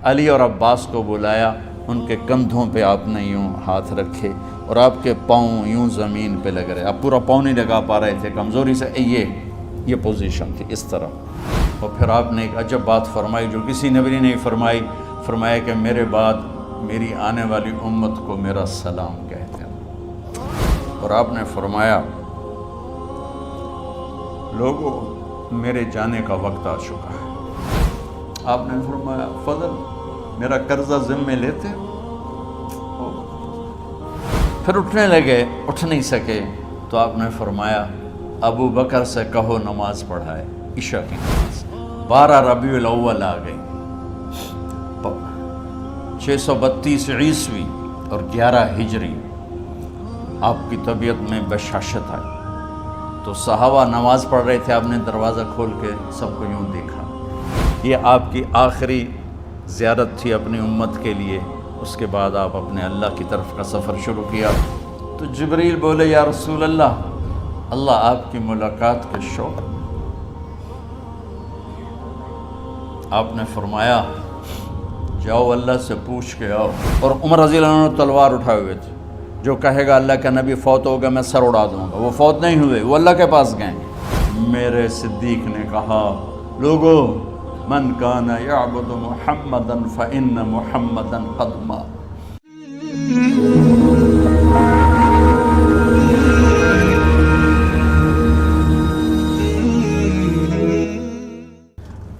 علی اور عباس کو بلایا، ان کے کندھوں پہ آپ نے یوں ہاتھ رکھے اور آپ کے پاؤں یوں زمین پہ لگ رہے، آپ پورا پاؤں نہیں لگا پا رہے تھے کمزوری سے، یہ پوزیشن تھی اس طرح۔ اور پھر آپ نے ایک عجب بات فرمائی جو کسی نبی نے نہیں فرمائی، فرمایا کہ میرے بعد میری آنے والی امت کو میرا سلام کہتے ہیں۔ اور آپ نے فرمایا لوگوں میرے جانے کا وقت آ چکا ہے۔ آپ نے فرمایا فضل میرا قرضہ ذمے لیتے ہو؟ پھر اٹھنے لگے، اٹھ نہیں سکے تو آپ نے فرمایا ابو بکر سے کہو نماز پڑھائے، عشاء کی نماز۔ 12 ربیع الاول آ گئی، 632 عیسوی اور 11 ہجری، آپ کی طبیعت میں بشاشت آئی تو صحابہ نماز پڑھ رہے تھے، آپ نے دروازہ کھول کے سب کو یوں دیکھا۔ یہ آپ کی آخری زیارت تھی اپنی امت کے لیے، اس کے بعد آپ اپنے اللہ کی طرف کا سفر شروع کیا۔ تو جبریل بولے یا رسول اللہ، اللہ آپ کی ملاقات کے شوق۔ آپ نے فرمایا جاؤ اللہ سے پوچھ کے آؤ۔ اور عمر رضی اللہ عنہ تلوار اٹھائے ہوئے تھے، جو کہے گا اللہ کا نبی فوت ہو گیا میں سر اڑا دوں گا، وہ فوت نہیں ہوئے، وہ اللہ کے پاس گئے۔ میرے صدیق نے کہا لوگو من کان یعبد محمدا فإن محمدا قد مات۔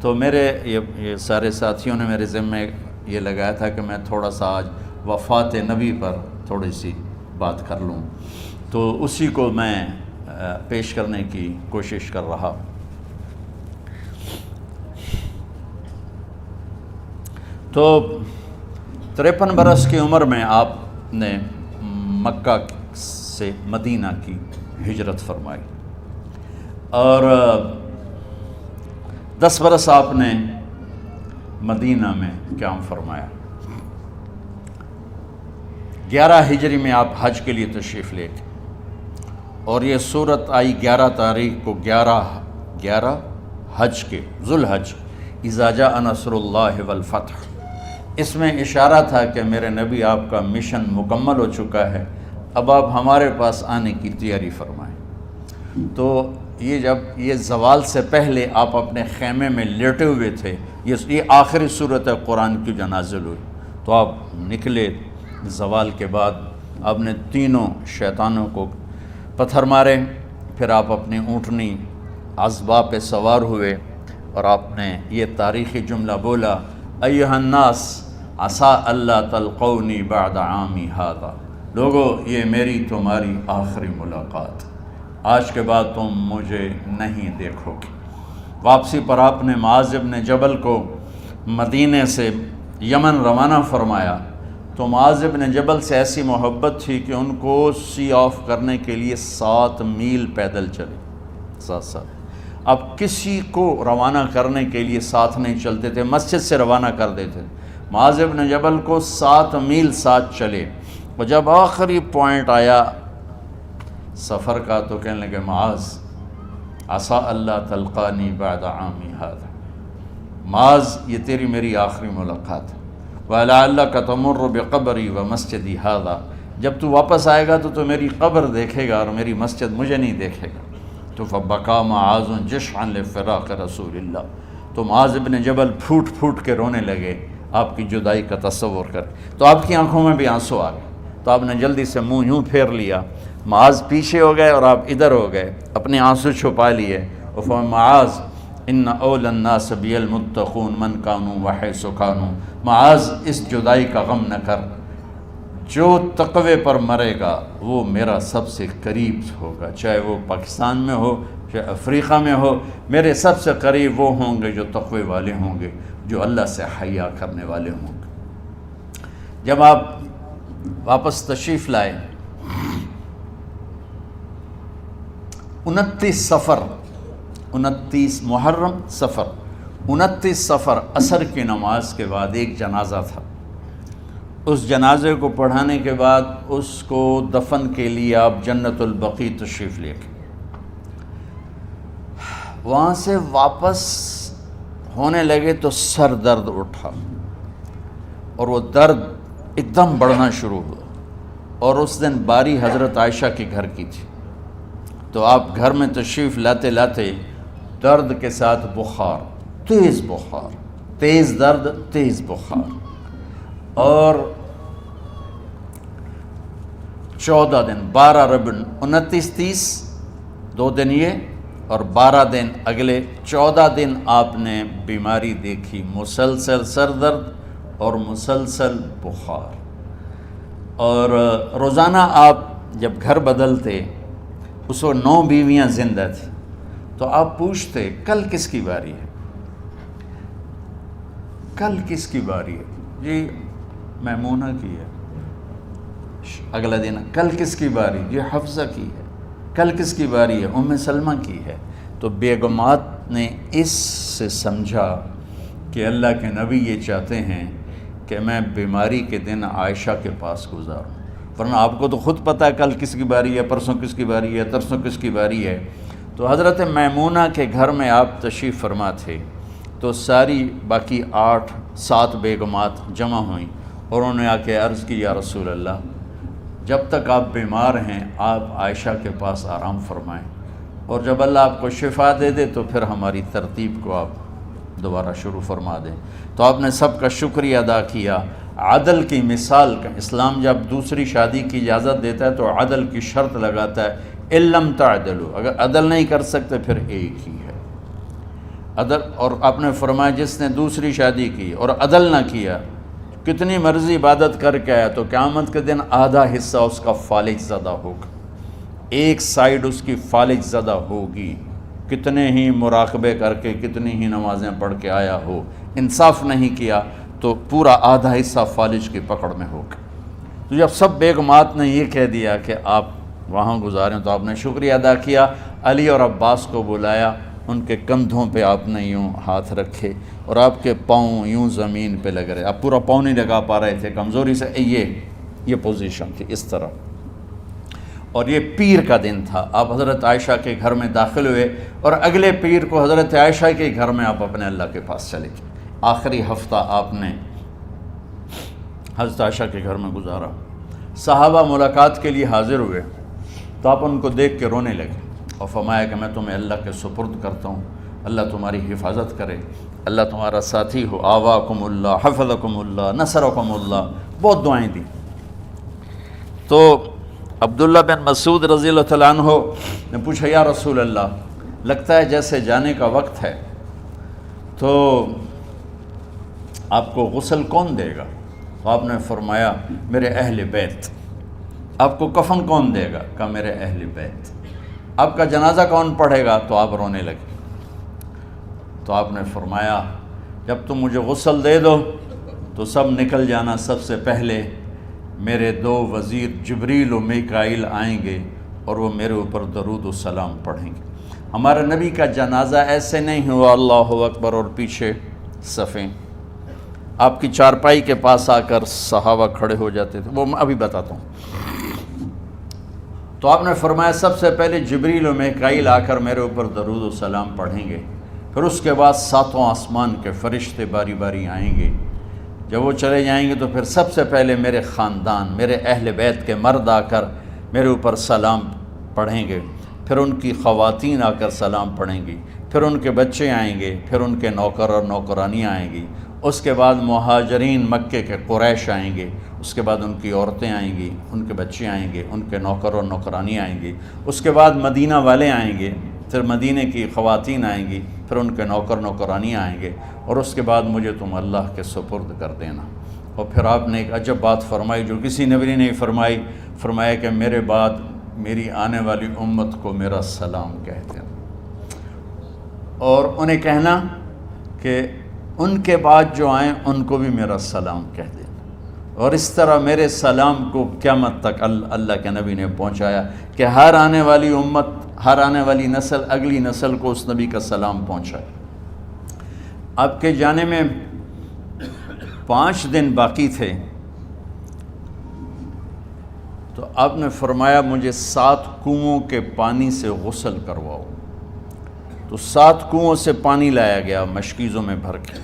تو میرے یہ سارے ساتھیوں نے میرے ذمے یہ لگایا تھا کہ میں تھوڑا سا آج وفات نبی پر تھوڑی سی بات کر لوں، تو اسی کو میں پیش کرنے کی کوشش کر رہا۔ تو 53 برس کی عمر میں آپ نے مکہ سے مدینہ کی ہجرت فرمائی، اور 10 برس آپ نے مدینہ میں قیام فرمایا۔ 11 ہجری میں آپ حج کے لیے تشریف لے گئے، اور یہ صورت آئی 11 تاریخ کو، 11 حج کے ذوالحج، اذا جاء نصر اللہ والفتح۔ اس میں اشارہ تھا کہ میرے نبی آپ کا مشن مکمل ہو چکا ہے، اب آپ ہمارے پاس آنے کی تیاری فرمائیں۔ تو یہ جب یہ زوال سے پہلے آپ اپنے خیمے میں لیٹے ہوئے تھے، یہ آخری صورت قرآن کی جو نازل ہوئی، تو آپ نکلے زوال کے بعد، آپ نے تینوں شیطانوں کو پتھر مارے، پھر آپ اپنی اونٹنی عذبہ پہ سوار ہوئے اور آپ نے یہ تاریخی جملہ بولا ایھا الناس عسیٰ اللہ تلقونی بعد عامی ھذا، لوگو یہ میری تمہاری آخری ملاقات، آج کے بعد تم مجھے نہیں دیکھو گے۔ واپسی پر آپ نے معاذ بن جبل کو مدینے سے یمن روانہ فرمایا، تو معاذ بن جبل سے ایسی محبت تھی کہ ان کو سی آف کرنے کے لیے 7 میل پیدل چلے، 7۔ اب کسی کو روانہ کرنے کے لیے ساتھ نہیں چلتے تھے، مسجد سے روانہ کر دیتے تھے، معاذ بن جبل کو 7 میل ساتھ چلے، اور جب آخری پوائنٹ آیا سفر کا تو کہنے لگے معاذ عسیٰ اللہ تلقانی بعد عامی ھذا، معاذ یہ تیری میری آخری ملاقات ہے، وَلَعَلَّكَ تَمُرُّ بِقَبْرِي وَمَسْجِدِي ھذا، جب تو واپس آئے گا تو میری قبر دیکھے گا اور میری مسجد مجھے نہیں دیکھے گا۔ تو فبکا معاذ جشعا لفراق رسول اللہ، تو معاذ بن جبل پھوٹ پھوٹ کے رونے لگے آپ کی جدائی کا تصور کر، تو آپ کی آنکھوں میں بھی آنسو آ گئے، تو آپ نے جلدی سے منہ یوں پھیر لیا، معاذ پیچھے ہو گئے اور آپ ادھر ہو گئے، اپنے آنسو چھپا لیے، اور فرمایا معاذ ان اولی الناس بی المتقون من کانوا وحیث کانوا، معاذ اس جدائی کا غم نہ کر، جو تقوی پر مرے گا وہ میرا سب سے قریب ہوگا، چاہے وہ پاکستان میں ہو چاہے افریقہ میں ہو، میرے سب سے قریب وہ ہوں گے جو تقوی والے ہوں گے، جو اللہ سے حیا کرنے والے ہوں گے۔ جب آپ واپس تشریف لائے 29 محرم صفر 29 صفر عصر کی نماز کے بعد ایک جنازہ تھا، اس جنازے کو پڑھانے کے بعد اس کو دفن کے لیے آپ جنت البقیع تشریف لے گئے، وہاں سے واپس ہونے لگے تو سر درد اٹھا، اور وہ درد ایک دم بڑھنا شروع ہوا، اور اس دن باری حضرت عائشہ کے گھر کی تھی، تو آپ گھر میں تشریف لاتے لاتے درد کے ساتھ بخار، تیز درد، تیز بخار، اور 14 دن 12 ربیع 29 30 2 دن یہ اور 12 دن اگلے 14 دن آپ نے بیماری دیکھی، مسلسل سر درد اور مسلسل بخار۔ اور روزانہ آپ جب گھر بدلتے، اس وقت 9 بیویاں زندہ تھیں، تو آپ پوچھتے کل کس کی باری ہے، کل کس کی باری ہے؟ جی میمونہ کی ہے۔ اگلا دن کل کس کی باری؟ جی حفصہ کی ہے۔ کل کس کی باری ہے؟ ام سلمہ کی ہے۔ تو بیگمات نے اس سے سمجھا کہ اللہ کے نبی یہ چاہتے ہیں کہ میں بیماری کے دن عائشہ کے پاس گزاروں، ورنہ آپ کو تو خود پتہ ہے کل کس کی باری ہے، پرسوں کس کی باری ہے، ترسوں کس کی باری ہے۔ تو حضرت میمونہ کے گھر میں آپ تشریف فرما تھے، تو ساری باقی 7 بیگمات جمع ہوئیں اور انہوں نے آ کے عرض کی، یا رسول اللہ، جب تک آپ بیمار ہیں آپ عائشہ کے پاس آرام فرمائیں، اور جب اللہ آپ کو شفا دے دے تو پھر ہماری ترتیب کو آپ دوبارہ شروع فرما دیں۔ تو آپ نے سب کا شکریہ ادا کیا۔ عدل کی مثال کا اسلام جب دوسری شادی کی اجازت دیتا ہے تو عدل کی شرط لگاتا ہے، اِلَّمْ تَعْدِلُوا، اگر عدل نہیں کر سکتے پھر ایک ہی ہے عدل۔ اور آپ نے فرمایا جس نے دوسری شادی کی اور عدل نہ کیا، کتنی مرضی عبادت کر کے آیا، تو قیامت کے دن آدھا حصہ اس کا فالج زدہ ہوگا، ایک سائیڈ اس کی فالج زدہ ہوگی، کتنے ہی مراقبے کر کے کتنی ہی نمازیں پڑھ کے آیا ہو، انصاف نہیں کیا تو پورا آدھا حصہ فالج کی پکڑ میں ہوگا۔ تو جب سب بیگمات نے یہ کہہ دیا کہ آپ وہاں گزاریں تو آپ نے شکریہ ادا کیا، علی اور عباس کو بلایا، ان کے کندھوں پہ آپ نے یوں ہاتھ رکھے اور آپ کے پاؤں یوں زمین پہ لگ رہے، آپ پورا پاؤں نہیں لگا پا رہے تھے کمزوری سے، یہ پوزیشن تھی اس طرح۔ اور یہ پیر کا دن تھا، آپ حضرت عائشہ کے گھر میں داخل ہوئے اور اگلے پیر کو حضرت عائشہ کے گھر میں آپ اپنے اللہ کے پاس چلے گئے۔ آخری ہفتہ آپ نے حضرت عائشہ کے گھر میں گزارا۔ صحابہ ملاقات کے لیے حاضر ہوئے تو آپ ان کو دیکھ کے رونے لگے اور فرمایا کہ میں تمہیں اللہ کے سپرد کرتا ہوں، اللہ تمہاری حفاظت کرے، اللہ تمہارا ساتھی ہو، آواکم اللہ، حفظکم اللہ، نصرکم اللہ، بہت دعائیں دیں۔ تو عبداللہ بن مسعود رضی اللہ تعالیٰ عنہ نے پوچھا، یا رسول اللہ، لگتا ہے جیسے جانے کا وقت ہے، تو آپ کو غسل کون دے گا؟ تو آپ نے فرمایا میرے اہل بیت۔ آپ کو کفن کون دے گا؟ کہا میرے اہل بیت۔ آپ کا جنازہ کون پڑھے گا؟ تو آپ رونے لگے۔ تو آپ نے فرمایا جب تم مجھے غسل دے دو تو سب نکل جانا، سب سے پہلے میرے 2 وزیر جبریل و میکائیل آئیں گے اور وہ میرے اوپر درود و سلام پڑھیں گے۔ ہمارے نبی کا جنازہ ایسے نہیں ہوا اللہ اکبر اور پیچھے صفیں، آپ کی چارپائی کے پاس آ کر صحابہ کھڑے ہو جاتے تھے، وہ میں ابھی بتاتا ہوں۔ تو آپ نے فرمایا سب سے پہلے جبریل و میکائیل آ کر میرے اوپر درود و سلام پڑھیں گے، پھر اس کے بعد 7 آسمان کے فرشتے باری باری آئیں گے۔ جب وہ چلے جائیں گے تو پھر سب سے پہلے میرے خاندان، میرے اہل بیت کے مرد آ کر میرے اوپر سلام پڑھیں گے، پھر ان کی خواتین آ کر سلام پڑھیں گی، پھر ان کے بچے آئیں گے، پھر ان کے نوکر اور نوکرانی آئیں گی، اس کے بعد مہاجرین مکے کے قریش آئیں گے، اس کے بعد ان کی عورتیں آئیں گی، ان کے بچے آئیں گے، ان کے نوکر اور نوکرانی آئیں گی، اس کے بعد مدینہ والے آئیں گے، پھر مدینہ کی خواتین آئیں گی، پھر ان کے نوکر نوکرانی آئیں گے، اور اس کے بعد مجھے تم اللہ کے سپرد کر دینا۔ اور پھر آپ نے ایک عجب بات فرمائی جو کسی نبی نے نہیں فرمائی، فرمایا کہ میرے بعد میری آنے والی امت کو میرا سلام کہہ دینا، اور انہیں کہنا کہ ان کے بعد جو آئیں ان کو بھی میرا سلام کہہ دینا۔ اور اس طرح میرے سلام کو قیامت تک اللہ کے نبی نے پہنچایا کہ ہر آنے والی امت، ہر آنے والی نسل، اگلی نسل کو اس نبی کا سلام پہنچائے۔ آپ کے جانے میں 5 دن باقی تھے تو آپ نے فرمایا مجھے 7 کنوؤں کے پانی سے غسل کرواؤ۔ تو 7 کنوؤں سے پانی لایا گیا مشکیزوں میں بھر کے،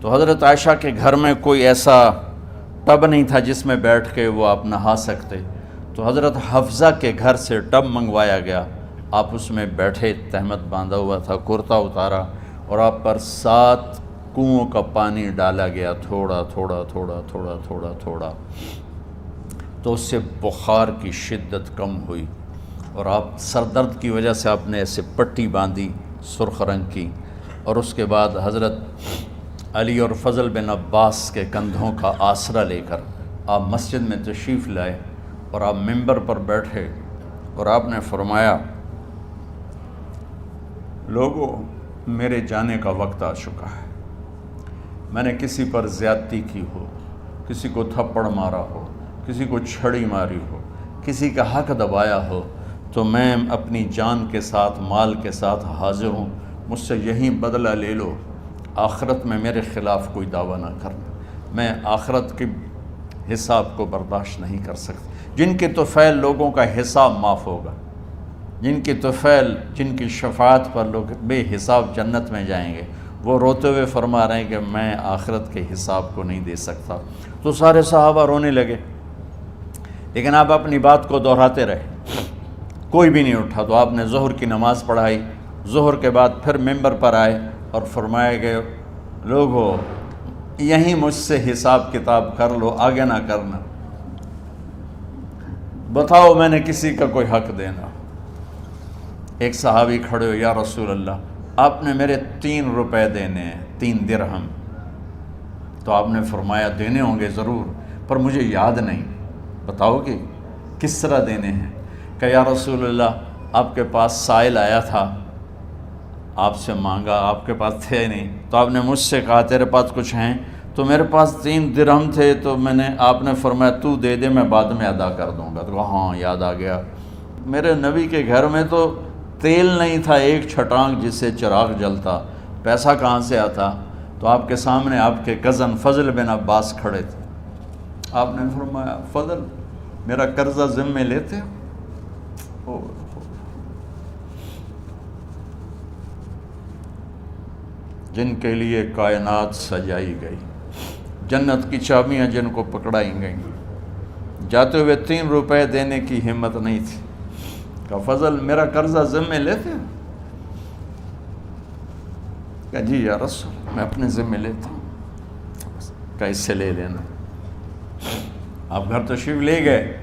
تو حضرت عائشہ کے گھر میں کوئی ایسا ٹب نہیں تھا جس میں بیٹھ کے وہ آپ نہا سکتے، تو حضرت حفصہ کے گھر سے ٹب منگوایا گیا، آپ اس میں بیٹھے، تہمت باندھا ہوا تھا، کرتا اتارا، اور آپ پر 7 کنوؤں کا پانی ڈالا گیا، تھوڑا تھوڑا تھوڑا تھوڑا تھوڑا تھوڑا، تو اس سے بخار کی شدت کم ہوئی، اور آپ سر درد کی وجہ سے آپ نے ایسے پٹی باندھی سرخ رنگ کی، اور اس کے بعد حضرت علی اور فضل بن عباس کے کندھوں کا آسرا لے کر آپ مسجد میں تشریف لائے، اور آپ منبر پر بیٹھے، اور آپ نے فرمایا، لوگوں، میرے جانے کا وقت آ چکا ہے، میں نے کسی پر زیادتی کی ہو، کسی کو تھپڑ مارا ہو، کسی کو چھڑی ماری ہو، کسی کا حق دبایا ہو، تو میں اپنی جان کے ساتھ، مال کے ساتھ حاضر ہوں، مجھ سے یہیں بدلہ لے لو، آخرت میں میرے خلاف کوئی دعویٰ نہ کرنا، میں آخرت کے حساب کو برداشت نہیں کر سکتا۔ جن کے طفیل لوگوں کا حساب معاف ہوگا، جن کی طفیل، جن کی شفاعت پر لوگ بے حساب جنت میں جائیں گے، وہ روتے ہوئے فرما رہے ہیں کہ میں آخرت کے حساب کو نہیں دے سکتا۔ تو سارے صحابہ رونے لگے، لیکن آپ اپنی بات کو دہراتے رہے، کوئی بھی نہیں اٹھا۔ تو آپ نے ظہر کی نماز پڑھائی، ظہر کے بعد پھر ممبر پر آئے اور فرمایا کہ لوگو، یہیں مجھ سے حساب کتاب کر لو، آگے نہ کرنا، بتاؤ میں نے کسی کا کوئی حق دینا۔ ایک صحابی کھڑے ہو، یا رسول اللہ، آپ نے میرے 3 روپے دینے ہیں، 3 درہم۔ تو آپ نے فرمایا دینے ہوں گے ضرور، پر مجھے یاد نہیں، بتاؤ کہ کس طرح دینے ہیں؟ کہ یا رسول اللہ، آپ کے پاس سائل آیا تھا، آپ سے مانگا، آپ کے پاس تھے نہیں، تو آپ نے مجھ سے کہا تیرے پاس کچھ ہیں؟ تو میرے پاس 3 درہم تھے، تو آپ نے فرمایا تو دے دے، میں بعد میں ادا کر دوں گا۔ تو کہا ہاں یاد آ گیا، میرے نبی کے گھر میں تو تیل نہیں تھا ایک چھٹانگ جس سے چراغ جلتا، پیسہ کہاں سے آتا؟ تو آپ کے سامنے آپ کے کزن فضل بن عباس کھڑے تھے، آپ نے فرمایا فضل، میرا قرضہ ذمے لیتے ہو؟ جن کے لیے کائنات سجائی گئی، جنت کی چابیاں جن کو پکڑائی گئیں، جاتے ہوئے 3 روپے دینے کی ہمت نہیں تھی۔ کہا فضل، میرا قرضہ ذمے لیتے؟ کہا جی یا رسول، میں اپنے ذمے لیتا ہوں۔ کہا اس سے لے لینا۔ آپ گھر تشریف لے گئے،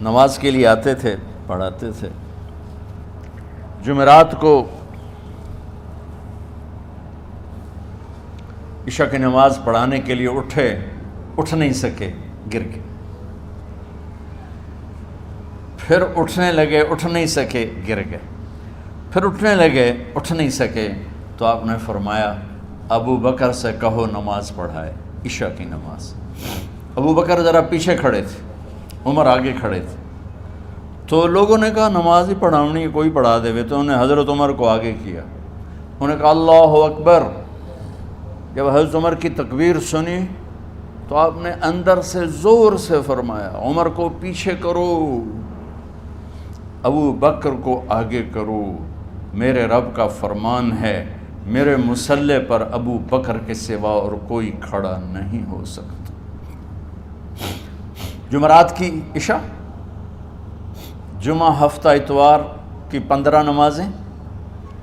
نماز کے لیے آتے تھے، پڑھاتے تھے۔ جمعرات کو عشاء کی نماز پڑھانے کے لیے اٹھ نہیں سکے، گر گئے، پھر اٹھنے لگے، اٹھ نہیں سکے، گر گئے، پھر اٹھنے لگے، اٹھ نہیں سکے، تو آپ نے فرمایا ابو بکر سے کہو نماز پڑھائے، عشاء کی نماز۔ ابو بکر ذرا پیچھے کھڑے تھے، عمر آگے کھڑے تھے، تو لوگوں نے کہا نماز ہی پڑھاونی، کوئی پڑھا دے، تو انہوں نے حضرت عمر کو آگے کیا، انہوں نے کہا اللہ اکبر۔ جب حضرت عمر کی تکبیر سنی تو آپ نے اندر سے زور سے فرمایا عمر کو پیچھے کرو، ابو بکر کو آگے کرو، میرے رب کا فرمان ہے، میرے مصلی پر ابو بکر کے سوا اور کوئی کھڑا نہیں ہو سکتا۔ جمعرات کی عشاء، جمعہ ہفتہ اتوار کی 15 نمازیں،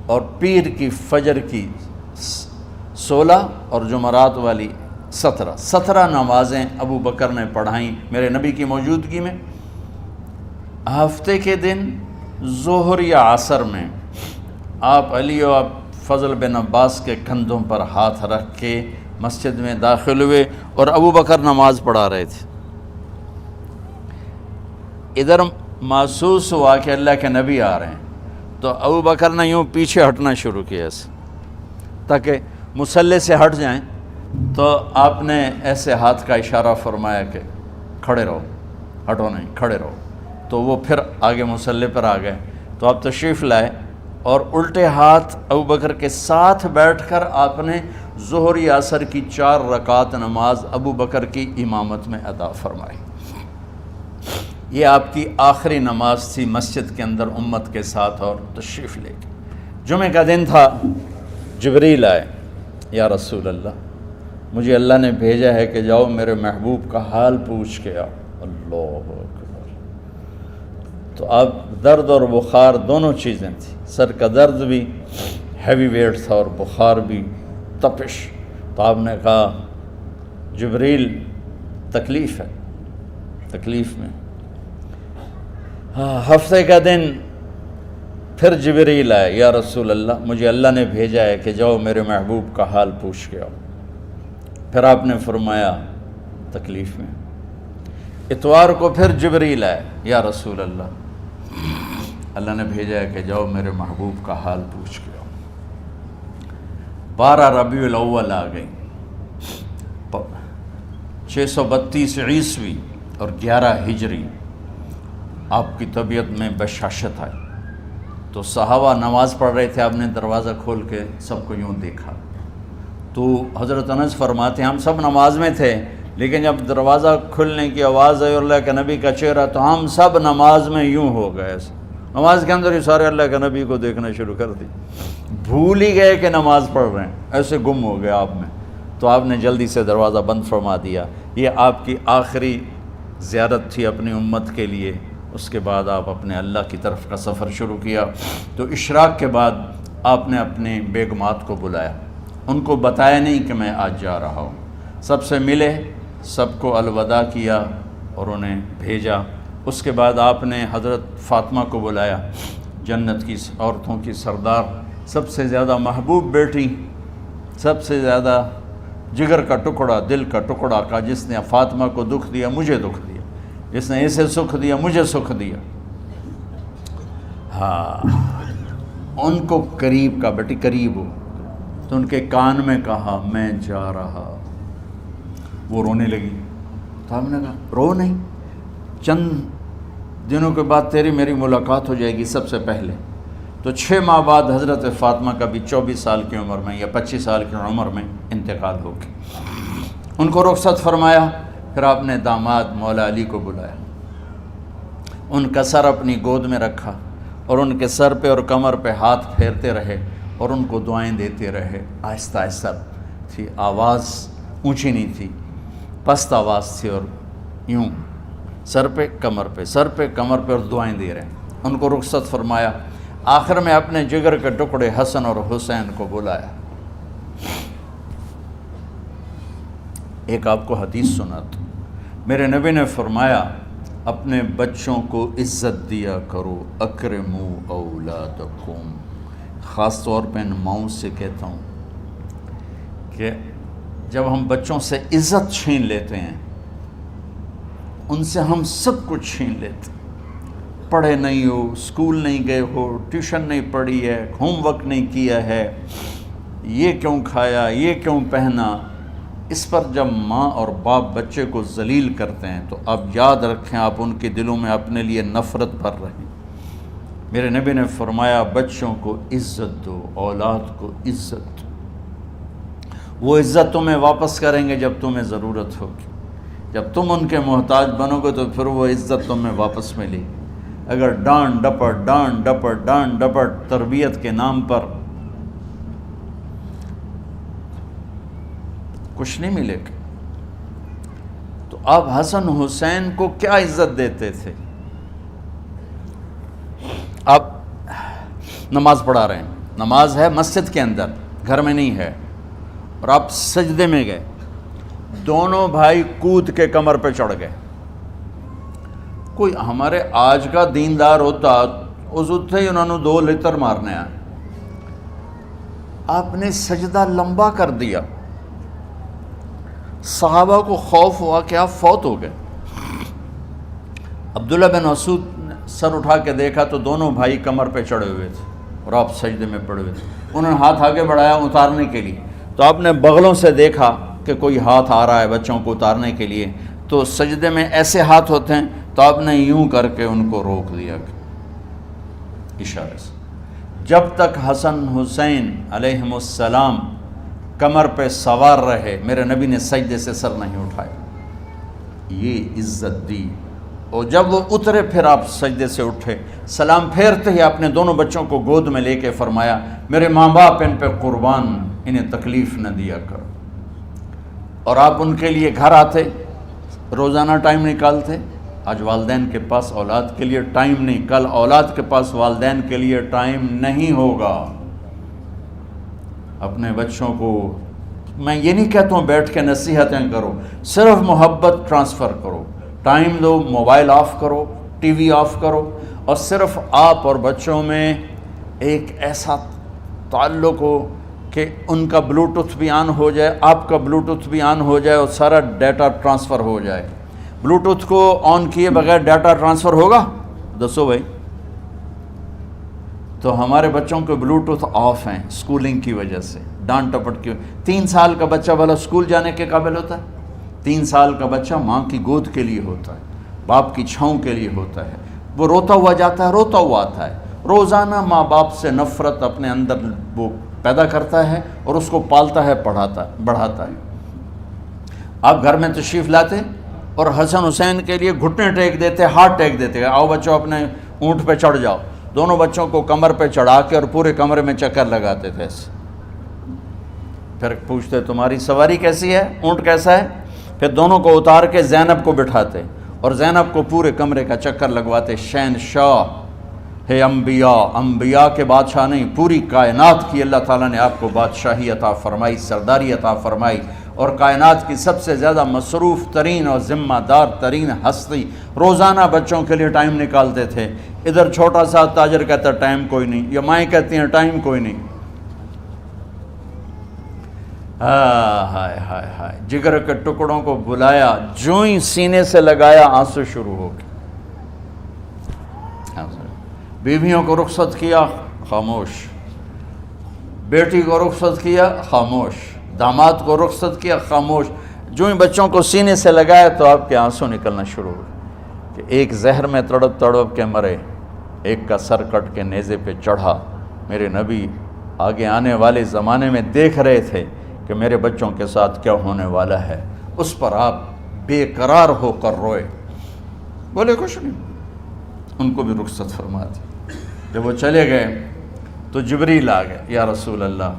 اور پیر کی فجر کی 16 اور جمعرات والی 17 نمازیں ابو بکر نے پڑھائیں میرے نبی کی موجودگی میں۔ ہفتے کے دن ظہر یا عصر میں آپ علی و فضل بن عباس کے کندھوں پر ہاتھ رکھ کے مسجد میں داخل ہوئے اور ابو بکر نماز پڑھا رہے تھے۔ ادھر محسوس ہوا کہ اللہ کے نبی آ رہے ہیں، تو ابو بکر نے یوں پیچھے ہٹنا شروع کیا ایسے تاکہ مصلی سے ہٹ جائیں، تو آپ نے ایسے ہاتھ کا اشارہ فرمایا کہ کھڑے رہو، ہٹو نہیں، کھڑے رہو، تو وہ پھر آگے مصلی پر آ گئے۔ تو آپ تشریف لائے اور الٹے ہاتھ ابو بکر کے ساتھ بیٹھ کر آپ نے ظہر یا عصر کی 4 رکعت نماز ابو بکر کی امامت میں ادا فرمائی۔ یہ آپ کی آخری نماز تھی مسجد کے اندر امت کے ساتھ، اور تشریف لے کے جمعہ کا دن تھا، جبریل آئے یا رسول اللہ مجھے اللہ نے بھیجا ہے کہ جاؤ میرے محبوب کا حال پوچھ کے آؤ۔ اللہ اکبر۔ تو اب درد اور بخار دونوں چیزیں تھیں، سر کا درد بھی ہیوی ویٹ تھا اور بخار بھی تپش۔ تو آپ نے کہا جبریل تکلیف ہے، تکلیف میں۔ ہفتے کا دن پھر جبریل آئے، یا رسول اللہ مجھے اللہ نے بھیجا ہے کہ جاؤ میرے محبوب کا حال پوچھ کے آؤ۔ پھر آپ نے فرمایا تکلیف میں۔ اتوار کو پھر جبریل آئے، یا رسول اللہ نے بھیجا ہے کہ جاؤ میرے محبوب کا حال پوچھ کے آؤ۔ 12 ربیع الاول آ گئی، 632 عیسوی اور 11 ہجری، آپ کی طبیعت میں بشاشت آئی۔ تو صحابہ نماز پڑھ رہے تھے، آپ نے دروازہ کھول کے سب کو یوں دیکھا۔ تو حضرت انس فرماتے ہیں ہم سب نماز میں تھے، لیکن جب دروازہ کھلنے کی آواز آئی اور اللہ کے نبی کا چہرہ، تو ہم سب نماز میں یوں ہو گئے، نماز کے اندر ہی سارے اللہ کے نبی کو دیکھنا شروع کر دی، بھول ہی گئے کہ نماز پڑھ رہے ہیں، ایسے گم ہو گئے آپ میں۔ تو آپ نے جلدی سے دروازہ بند فرما دیا۔ یہ آپ کی آخری زیارت تھی اپنی امت کے لیے۔ اس کے بعد آپ اپنے اللہ کی طرف کا سفر شروع کیا۔ تو اشراق کے بعد آپ نے اپنے بیگمات کو بلایا، ان کو بتایا نہیں کہ میں آج جا رہا ہوں، سب سے ملے، سب کو الوداع کیا اور انہیں بھیجا۔ اس کے بعد آپ نے حضرت فاطمہ کو بلایا، جنت کی عورتوں کی سردار، سب سے زیادہ محبوب بیٹی، سب سے زیادہ جگر کا ٹکڑا، دل کا ٹکڑا کا، جس نے فاطمہ کو دکھ دیا مجھے دکھ دیا، جس نے اسے سکھ دیا مجھے سکھ دیا۔ ہاں، ان کو قریب کا، بیٹی قریب ہو، تو ان کے کان میں کہا میں جا رہا۔ وہ رونے لگی، تو ہم نے کہا رو نہیں، چند دنوں کے بعد تیری میری ملاقات ہو جائے گی سب سے پہلے۔ تو 6 ماہ بعد حضرت فاطمہ کا بھی 24 سال کی عمر میں یا 25 سال کی عمر میں انتقال ہو گیا۔ ان کو رخصت فرمایا۔ پھر آپ نے داماد مولا علی کو بلایا، ان کا سر اپنی گود میں رکھا اور ان کے سر پہ اور کمر پہ ہاتھ پھیرتے رہے اور ان کو دعائیں دیتے رہے۔ آہستہ آہستہ تھی، آواز اونچی نہیں تھی، پست آواز تھی، اور یوں سر پہ کمر پہ، سر پہ کمر پہ، اور دعائیں دے رہے۔ ان کو رخصت فرمایا۔ آخر میں اپنے جگر کے ٹکڑے حسن اور حسین کو بلایا۔ ایک آپ کو حدیث سناتا، میرے نبی نے فرمایا اپنے بچوں کو عزت دیا کرو، اکرموا اولادکم۔ خاص طور پہ ان ماؤں سے کہتا ہوں کہ جب ہم بچوں سے عزت چھین لیتے ہیں، ان سے ہم سب کچھ چھین لیتے ہیں۔ پڑھے نہیں ہو، اسکول نہیں گئے ہو، ٹیوشن نہیں پڑھی ہے، ہوم ورک نہیں کیا ہے، یہ کیوں کھایا، یہ کیوں پہنا، اس پر جب ماں اور باپ بچے کو ذلیل کرتے ہیں تو اب یاد رکھیں آپ ان کے دلوں میں اپنے لیے نفرت بھر رہے ہیں۔ میرے نبی نے فرمایا بچوں کو عزت دو، اولاد کو عزت دو۔ وہ عزت تمہیں واپس کریں گے جب تمہیں ضرورت ہوگی، جب تم ان کے محتاج بنو گے تو پھر وہ عزت تمہیں واپس ملے گی۔ اگر ڈانٹ ڈپٹ تربیت کے نام پر کچھ نہیں ملے گا۔ تو آپ حسن حسین کو کیا عزت دیتے تھے؟ آپ نماز پڑھا رہے ہیں، نماز ہے مسجد کے اندر، گھر میں نہیں ہے، اور آپ سجدے میں گئے، دونوں بھائی کود کے کمر پہ چڑھ گئے۔ کوئی ہمارے آج کا دیندار ہوتا اس اتھے ہی انہوں نے 2 لتر مارنے آئے، آپ نے سجدہ لمبا کر دیا۔ صحابہ کو خوف ہوا کہ آپ فوت ہو گئے۔ عبداللہ بن مسعود نے سر اٹھا کے دیکھا تو دونوں بھائی کمر پہ چڑھے ہوئے تھے اور آپ سجدے میں پڑے ہوئے تھے۔ انہوں نے ہاتھ آگے بڑھایا اتارنے کے لیے، تو آپ نے بغلوں سے دیکھا کہ کوئی ہاتھ آ رہا ہے بچوں کو اتارنے کے لیے، تو سجدے میں ایسے ہاتھ ہوتے ہیں، تو آپ نے یوں کر کے ان کو روک دیا اشارے سے۔ جب تک حسن حسین علیہم السلام کمر پہ سوار رہے میرے نبی نے سجدے سے سر نہیں اٹھایا، یہ عزت دی۔ اور جب وہ اترے پھر آپ سجدے سے اٹھے، سلام پھیرتے ہی آپ نے دونوں بچوں کو گود میں لے کے فرمایا میرے ماں باپ ان پہ قربان، انہیں تکلیف نہ دیا کرو۔ اور آپ ان کے لیے گھر آتے، روزانہ ٹائم نکالتے۔ آج والدین کے پاس اولاد کے لیے ٹائم نہیں، کل اولاد کے پاس والدین کے لیے ٹائم نہیں ہوگا۔ اپنے بچوں کو میں یہ نہیں کہتا ہوں بیٹھ کے نصیحتیں کرو، صرف محبت ٹرانسفر کرو، ٹائم دو، موبائل آف کرو، ٹی وی آف کرو، اور صرف آپ اور بچوں میں ایک ایسا تعلق ہو کہ ان کا بلوٹوتھ بھی آن ہو جائے، آپ کا بلوٹوتھ بھی آن ہو جائے، اور سارا ڈیٹا ٹرانسفر ہو جائے۔ بلوٹوتھ کو آن کیے بغیر ڈیٹا ٹرانسفر ہوگا؟ دسو بھائی۔ تو ہمارے بچوں کے بلوٹوتھ آف ہیں سکولنگ کی وجہ سے، ڈانٹ ٹپٹ کی۔ 3 سال کا بچہ بھلا سکول جانے کے قابل ہوتا ہے؟ 3 سال کا بچہ ماں کی گود کے لیے ہوتا ہے، باپ کی چھاؤں کے لیے ہوتا ہے، وہ روتا ہوا جاتا ہے، روتا ہوا آتا ہے، روزانہ ماں باپ سے نفرت اپنے اندر وہ پیدا کرتا ہے اور اس کو پالتا ہے، بڑھاتا ہے۔ آپ گھر میں تشریف لاتے اور حسن حسین کے لیے گھٹنے ٹیک دیتے، ہاتھ ٹیک دیتے، آؤ بچوں اپنے اونٹ پہ چڑھ جاؤ، دونوں بچوں کو کمر پہ چڑھا کے اور پورے کمرے میں چکر لگاتے تھے ایسے۔ پھر پوچھتے تمہاری سواری کیسی ہے، اونٹ کیسا ہے؟ پھر دونوں کو اتار کے زینب کو بٹھاتے اور زینب کو پورے کمرے کا چکر لگواتے۔ شہنشاہ ہے انبیاء، انبیاء کے بادشاہ نہیں، پوری کائنات کی اللہ تعالیٰ نے آپ کو بادشاہی عطا فرمائی، سرداری عطا فرمائی، اور کائنات کی سب سے زیادہ مصروف ترین اور ذمہ دار ترین ہستی روزانہ بچوں کے لیے ٹائم نکالتے تھے۔ ادھر چھوٹا سا تاجر کہتا ہے ٹائم کوئی نہیں، یا مائیں کہتی ہیں ٹائم کوئی نہیں۔ ہائے ہائے ہائے، جگر کے ٹکڑوں کو بلایا، جو ہی سینے سے لگایا آنسو شروع ہو گئے۔ بیویوں کو رخصت کیا، خاموش۔ بیٹی کو رخصت کیا، خاموش۔ داماد کو رخصت کیا، خاموش۔ جو ہی بچوں کو سینے سے لگایا تو آپ کے آنسو نکلنا شروع ہو گئے کہ ایک زہر میں تڑپ تڑپ کے مرے، ایک کا سر کٹ کے نیزے پہ چڑھا۔ میرے نبی آگے آنے والے زمانے میں دیکھ رہے تھے کہ میرے بچوں کے ساتھ کیا ہونے والا ہے، اس پر آپ بے قرار ہو کر روئے، بولے کچھ نہیں، ان کو بھی رخصت فرما دی۔ جب وہ چلے گئے تو جبریل آ گئے، یا رسول اللہ،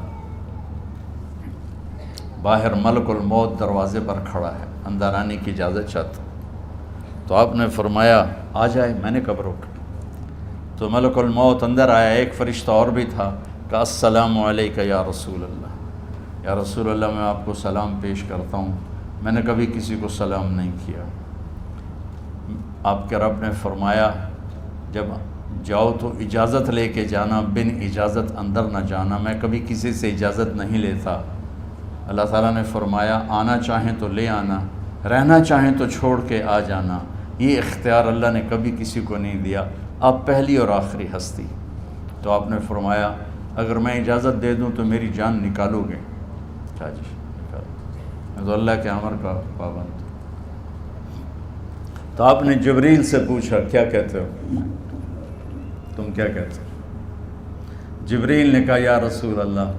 باہر ملک الموت دروازے پر کھڑا ہے، اندر آنے کی اجازت چاہتا۔ تو آپ نے فرمایا آ جائے، میں نے کب روکا؟ تو ملک الموت اندر آیا، ایک فرشتہ اور بھی تھا، کہا السلام علیکہ یا رسول اللہ، یا رسول اللہ میں آپ کو سلام پیش کرتا ہوں، میں نے کبھی کسی کو سلام نہیں کیا۔ آپ کے رب نے فرمایا جب جاؤ تو اجازت لے کے جانا، بن اجازت اندر نہ جانا، میں کبھی کسی سے اجازت نہیں لیتا۔ اللہ تعالیٰ نے فرمایا آنا چاہیں تو لے آنا، رہنا چاہیں تو چھوڑ کے آ جانا، یہ اختیار اللہ نے کبھی کسی کو نہیں دیا، آپ پہلی اور آخری ہستی۔ تو آپ نے فرمایا اگر میں اجازت دے دوں تو میری جان نکالو گے؟ اچھا جی نکالو، میں تو اللہ کے امر کا پابند ہوں۔ تو آپ نے جبریل سے پوچھا کیا کہتے ہو، تم کیا کہتے ہو؟ جبریل نے کہا یا رسول اللہ،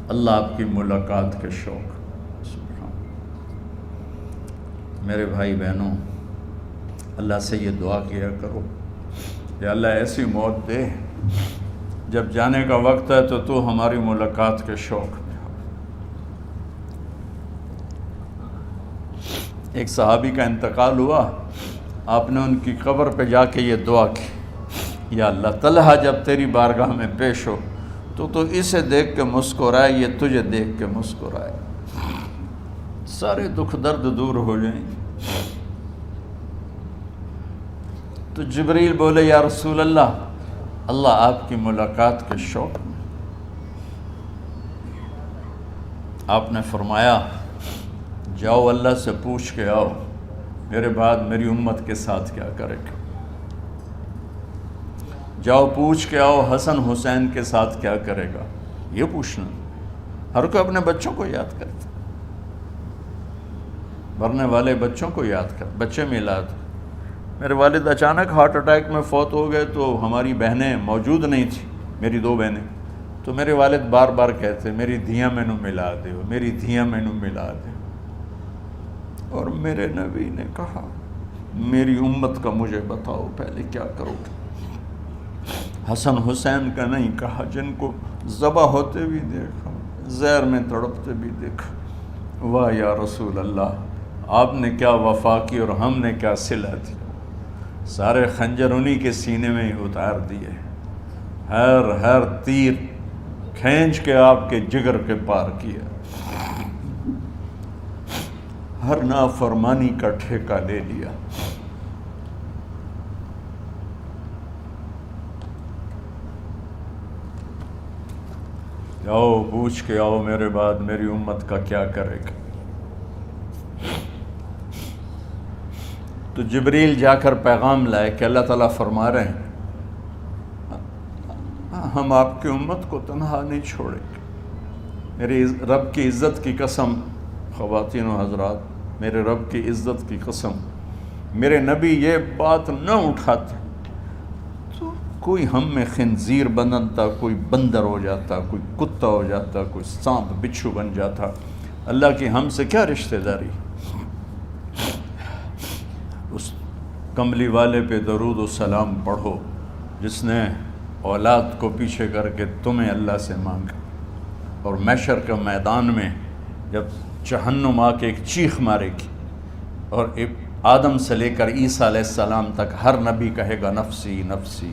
اللہ آپ کی ملاقات کے شوق۔ سبحان میرے بھائی بہنوں، اللہ سے یہ دعا کیا کرو کہ اللہ ایسی موت دے جب جانے کا وقت ہے تو ہماری ملاقات کے شوق میں ہو۔ ایک صحابی کا انتقال ہوا، آپ نے ان کی قبر پہ جا کے یہ دعا کی، یا اللہ طلحہ جب تیری بارگاہ میں پیش ہو تو اسے دیکھ کے مسکرائے، یہ تجھے دیکھ کے مسکرائے، سارے دکھ درد دور ہو جائیں۔ تو جبریل بولے یا رسول اللہ، اللہ آپ کی ملاقات کے شوق میں۔ آپ نے فرمایا جاؤ اللہ سے پوچھ کے آؤ میرے بعد میری امت کے ساتھ کیا کرے گا، جاؤ پوچھ کے آؤ حسن حسین کے ساتھ کیا کرے گا۔ یہ پوچھنا، ہر کوئی اپنے بچوں کو یاد کرتا، مرنے والے بچوں کو یاد کر، بچے میلاد۔ میرے والد اچانک ہارٹ اٹیک میں فوت ہو گئے تو ہماری بہنیں موجود نہیں تھیں، میری 2 بہنیں، تو میرے والد بار بار کہتے میری دھیاں مینوں ملا دیو، میری دھیاں مینوں ملا دیو۔ اور میرے نبی نے کہا میری امت کا مجھے بتاؤ پہلے کیا کرو گے۔ حسن حسین کا نہیں کہا، جن کو ذبح ہوتے بھی دیکھا، زہر میں تڑپتے بھی دیکھا۔ واہ یا رسول اللہ، آپ نے کیا وفا کی اور ہم نے کیا صلہ دی، سارے خنجر انہی کے سینے میں ہی اتار دیے، ہر تیر کھینچ کے آپ کے جگر کے پار کیا، ہر نافرمانی کا ٹھیکہ لے لیا۔ جاؤ پوچھ کے آؤ میرے بعد میری امت کا کیا کرے گا۔ تو جبریل جا کر پیغام لائے کہ اللہ تعالیٰ فرما رہے ہیں ہم آپ کی امت کو تنہا نہیں چھوڑیں گے۔ میرے رب کی عزت کی قسم، خواتین و حضرات، میرے رب کی عزت کی قسم، میرے نبی یہ بات نہ اٹھاتے تو کوئی ہم میں خنزیر بنتا، کوئی بندر ہو جاتا، کوئی کتا ہو جاتا، کوئی سانپ بچھو بن جاتا۔ اللہ کی ہم سے کیا رشتہ داری؟ اس کملی والے پہ درود و سلام پڑھو جس نے اولاد کو پیچھے کر کے تمہیں اللہ سے مانگا، اور محشر کے میدان میں جب جہنم آ کے ایک چیخ مارے گی اور آدم سے لے کر عیسیٰ علیہ السلام تک ہر نبی کہے گا نفسی نفسی،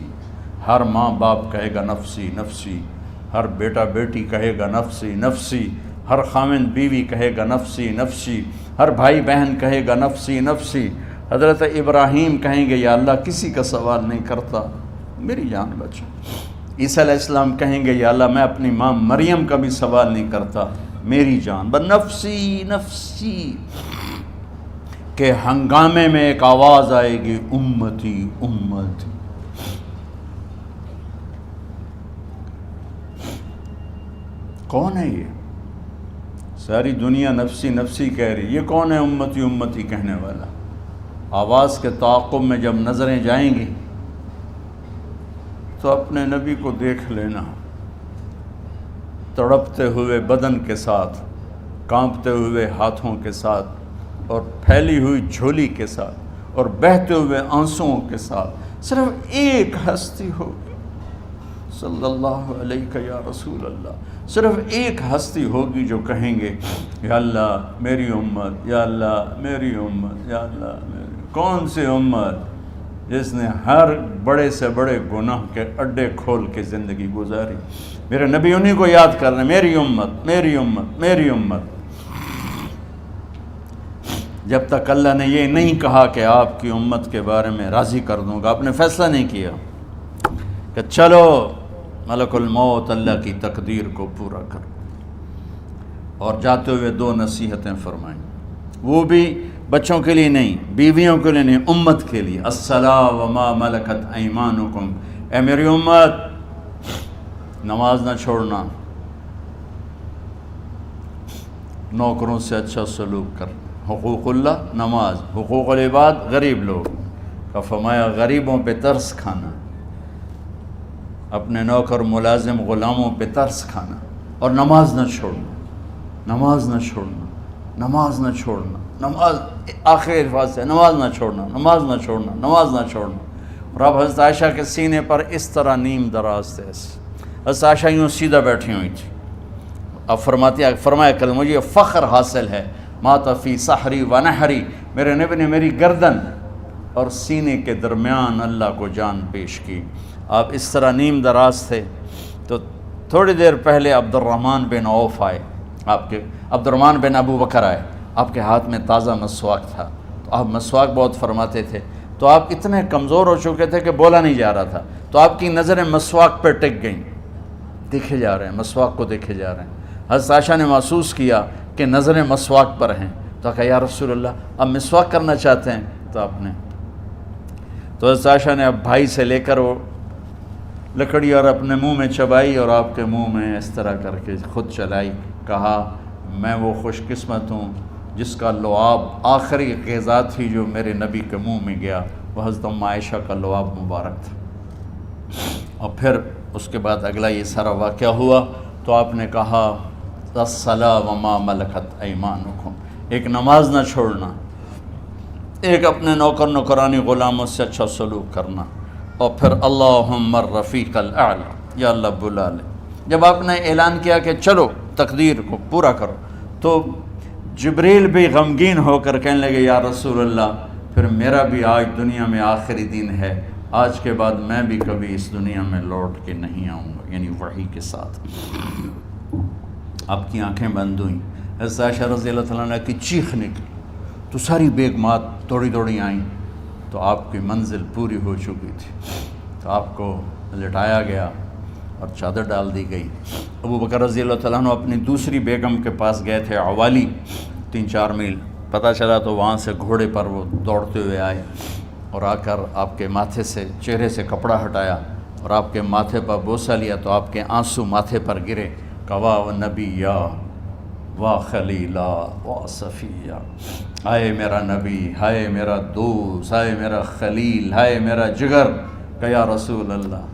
ہر ماں باپ کہے گا نفسی نفسی، ہر بیٹا بیٹی کہے گا نفسی نفسی، ہر خاوند بیوی کہے گا نفسی نفسی، ہر بھائی بہن کہے گا نفسی نفسی۔ حضرت ابراہیم کہیں گے یا اللہ کسی کا سوال نہیں کرتا، میری جان بچا۔ عیسیٰ علیہ السلام کہیں گے یا اللہ میں اپنی ماں مریم کا بھی سوال نہیں کرتا، میری جان بس نفسی نفسی۔ کہ ہنگامے میں ایک آواز آئے گی امتی امتی۔ کون ہے یہ؟ ساری دنیا نفسی نفسی کہہ رہی، یہ کون ہے امتی امتی کہنے والا؟ آواز کے تعاقب میں جب نظریں جائیں گی تو اپنے نبی کو دیکھ لینا، تڑپتے ہوئے بدن کے ساتھ، کانپتے ہوئے ہاتھوں کے ساتھ، اور پھیلی ہوئی جھولی کے ساتھ، اور بہتے ہوئے آنسوؤں کے ساتھ۔ صرف ایک ہستی ہوگی، صلی اللہ علیہ یا رسول اللہ، صرف ایک ہستی ہوگی جو کہیں گے یا اللہ میری امت، یا اللہ میری امت، یا اللہ میری۔ کون سی امت؟ جس نے ہر بڑے سے بڑے گناہ کے اڈے کھول کے زندگی گزاری۔ میرے نبی انہی کو یاد کر رہے ہیں، میری امت میری امت میری امت۔ جب تک اللہ نے یہ نہیں کہا کہ آپ کی امت کے بارے میں راضی کر دوں گا، آپ نے فیصلہ نہیں کیا کہ چلو ملک الموت اللہ کی تقدیر کو پورا کر، اور جاتے ہوئے دو نصیحتیں فرمائیں، وہ بھی بچوں کے لیے نہیں، بیویوں کے لیے نہیں، امت کے لیے۔ الصلاۃ وما ملکت ایمانکم، اے میری امت نماز نہ چھوڑنا، نوکروں سے اچھا سلوک کر، حقوق اللہ نماز، حقوق العباد غریب لوگ کا فرمایا غریبوں پہ ترس کھانا، اپنے نوکر ملازم غلاموں پہ ترس کھانا، اور نماز نہ چھوڑنا، نماز نہ چھوڑنا، نماز نہ چھوڑنا، نماز آخری الفاظ سے نماز نہ چھوڑنا، نماز نہ چھوڑنا، نماز نہ چھوڑنا۔ اور اب حضرت عائشہ کے سینے پر اس طرح نیم دراز تھے، حضرت عائشہ یوں سیدھا بیٹھی ہوئی تھی۔ اب فرمایا کریں مجھے فخر حاصل ہے، مات فی سحری و نحری، میرے نبی نے میری گردن اور سینے کے درمیان اللہ کو جان پیش کی۔ آپ اس طرح نیم دراز تھے تو تھوڑی دیر پہلے عبد الرحمن بن عوف آئے، عبد الرحمن بن ابو بکر آئے، آپ کے ہاتھ میں تازہ مسواک تھا، تو آپ مسواک بہت فرماتے تھے، تو آپ اتنے کمزور ہو چکے تھے کہ بولا نہیں جا رہا تھا، تو آپ کی نظریں مسواک پہ ٹک گئیں، دیکھے جا رہے ہیں، مسواک کو دیکھے جا رہے ہیں۔ حضرت عائشہ نے محسوس کیا کہ نظریں مسواک پر ہیں، تو کہا یا رسول اللہ اب مسواک کرنا چاہتے ہیں، تو آپ نے تو حضرت عائشہ نے اب بھائی سے لے کر وہ لکڑی اور اپنے منہ میں چبائی، اور آپ کے منہ میں اس طرح کر کے خود چلائی، کہا میں وہ خوش قسمت ہوں جس کا لعاب آخری غذا تھی جو میرے نبی کے منہ میں گیا، وہ حضرت ام عائشہ کا لعاب مبارک تھا۔ اور پھر اس کے بعد اگلا یہ سارا واقعہ ہوا، تو آپ نے کہا الصلاۃ وما ملکت ایمانکم، ایک نماز نہ چھوڑنا، ایک اپنے نوکر نوکرانی غلاموں سے اچھا سلوک کرنا، اور پھر اللہم الرفیق الاعلی، یا اللہ بلا لے۔ جب آپ نے اعلان کیا کہ چلو تقدیر کو پورا کرو۔ تو جبریل بھی غمگین ہو کر کہنے لگے یا رسول اللہ پھر میرا بھی آج دنیا میں آخری دن ہے، آج کے بعد میں بھی کبھی اس دنیا میں لوٹ کے نہیں آؤں گا، یعنی وحی کے ساتھ۔ آپ کی آنکھیں بند ہوئیں، حضرت عائشہ رضی اللہ تعالیٰ عنہ کی چیخ نکلی تو ساری بیگمات دوڑی آئیں، تو آپ کی منزل پوری ہو چکی تھی، تو آپ کو لٹایا گیا اور چادر ڈال دی گئی۔ ابو بکر رضی اللہ تعالیٰ عنہ اپنی دوسری بیگم کے پاس گئے تھے عوالی، 3-4 میل، پتہ چلا تو وہاں سے گھوڑے پر وہ دوڑتے ہوئے آئے اور آ کر آپ کے ماتھے سے چہرے سے کپڑا ہٹایا اور آپ کے ماتھے پر بوسہ لیا تو آپ کے آنسو ماتھے پر گرے، کہ واہ نبیّا واہ خلیلا واہ صفیہ، ہائے میرا نبی، ہائے میرا دوست، ہائے میرا خلیل، ہائے میرا جگر، کہ یا رسول اللہ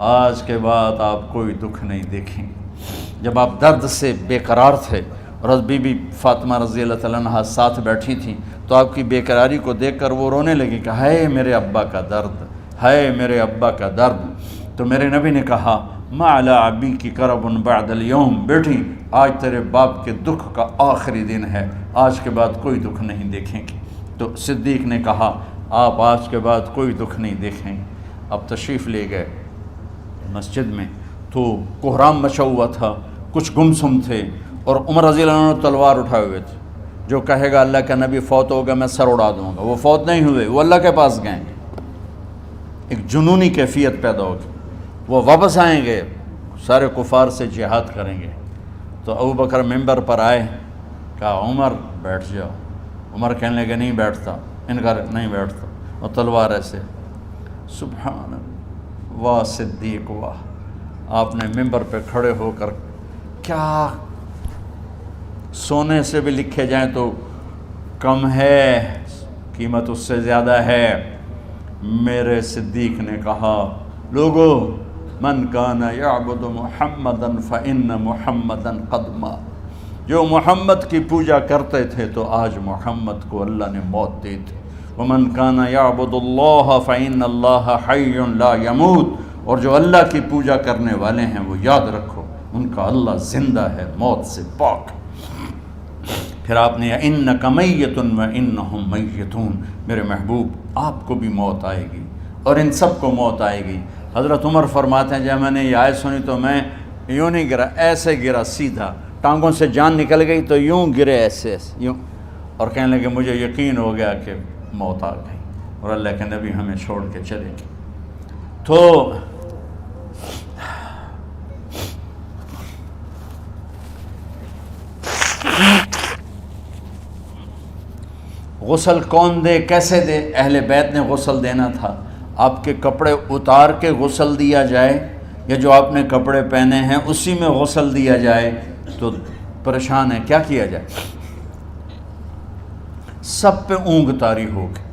آج کے بعد آپ کوئی دکھ نہیں دیکھیں گے۔ جب آپ درد سے بے قرار تھے اور بی بی فاطمہ رضی اللہ تعالیٰ عنہ ساتھ بیٹھی تھیں تو آپ کی بے قراری کو دیکھ کر وہ رونے لگی کہ ہائے میرے ابا کا درد، ہائے میرے ابا کا درد۔ تو میرے نبی نے کہا ما علی ابی کی کرب بعد اليوم، بیٹی آج تیرے باپ کے دکھ کا آخری دن ہے، آج کے بعد کوئی دکھ نہیں دیکھیں گے۔ تو صدیق نے کہا آپ آج کے بعد کوئی دکھ نہیں دیکھیں گے۔ اب تشریف لے گئے مسجد میں تو کوہرام مچا ہوا تھا، کچھ گمسم تھے اور عمر رضی اللہ عنہ تلوار اٹھائے ہوئے تھے، جو کہے گا اللہ کا نبی فوت ہوگا میں سر اڑا دوں گا، وہ فوت نہیں ہوئے، وہ اللہ کے پاس گئے، ایک جنونی کیفیت پیدا ہوگی، وہ واپس آئیں گے، سارے کفار سے جہاد کریں گے۔ تو ابو بکر ممبر پر آئے، کہا عمر بیٹھ جاؤ۔ عمر کہنے لگے نہیں بیٹھتا، انکار نہیں بیٹھتا، اور تلوار ایسے، سبحان اللہ واہ صدیق واہ۔ آپ نے ممبر پہ کھڑے ہو کر کیا سونے سے بھی لکھے جائیں تو کم ہے، قیمت اس سے زیادہ ہے، میرے صدیق نے کہا لوگو من کان یعبد محمدا فإن محمدا قد مات، جو محمد کی پوجا کرتے تھے تو آج محمد کو اللہ نے موت دی تھی، ومن کان یعبد اللہ فإن اللہ حی لا یموت، اور جو اللہ کی پوجا کرنے والے ہیں وہ یاد رکھو ان کا اللہ زندہ ہے، موت سے پاک۔ پھر آپ نے انک میت وانہم میتون، میرے محبوب آپ کو بھی موت آئے گی اور ان سب کو موت آئے گی۔ حضرت عمر فرماتے ہیں جب میں نے یہ آیت سنی تو میں یوں نہیں گرا، ایسے گرا سیدھا، ٹانگوں سے جان نکل گئی تو یوں گرے ایسے یوں، اور کہنے لگے مجھے یقین ہو گیا کہ موت آ گئی اور اللہ کے نبی ہمیں چھوڑ کے چلے گئے۔ تو غسل کون دے، کیسے دے؟ اہل بیت نے غسل دینا تھا۔ آپ کے کپڑے اتار کے غسل دیا جائے یا جو آپ نے کپڑے پہنے ہیں اسی میں غسل دیا جائے تو پریشان ہے، کیا کیا جائے؟ سب پہ اونگ طاری ہو گئی،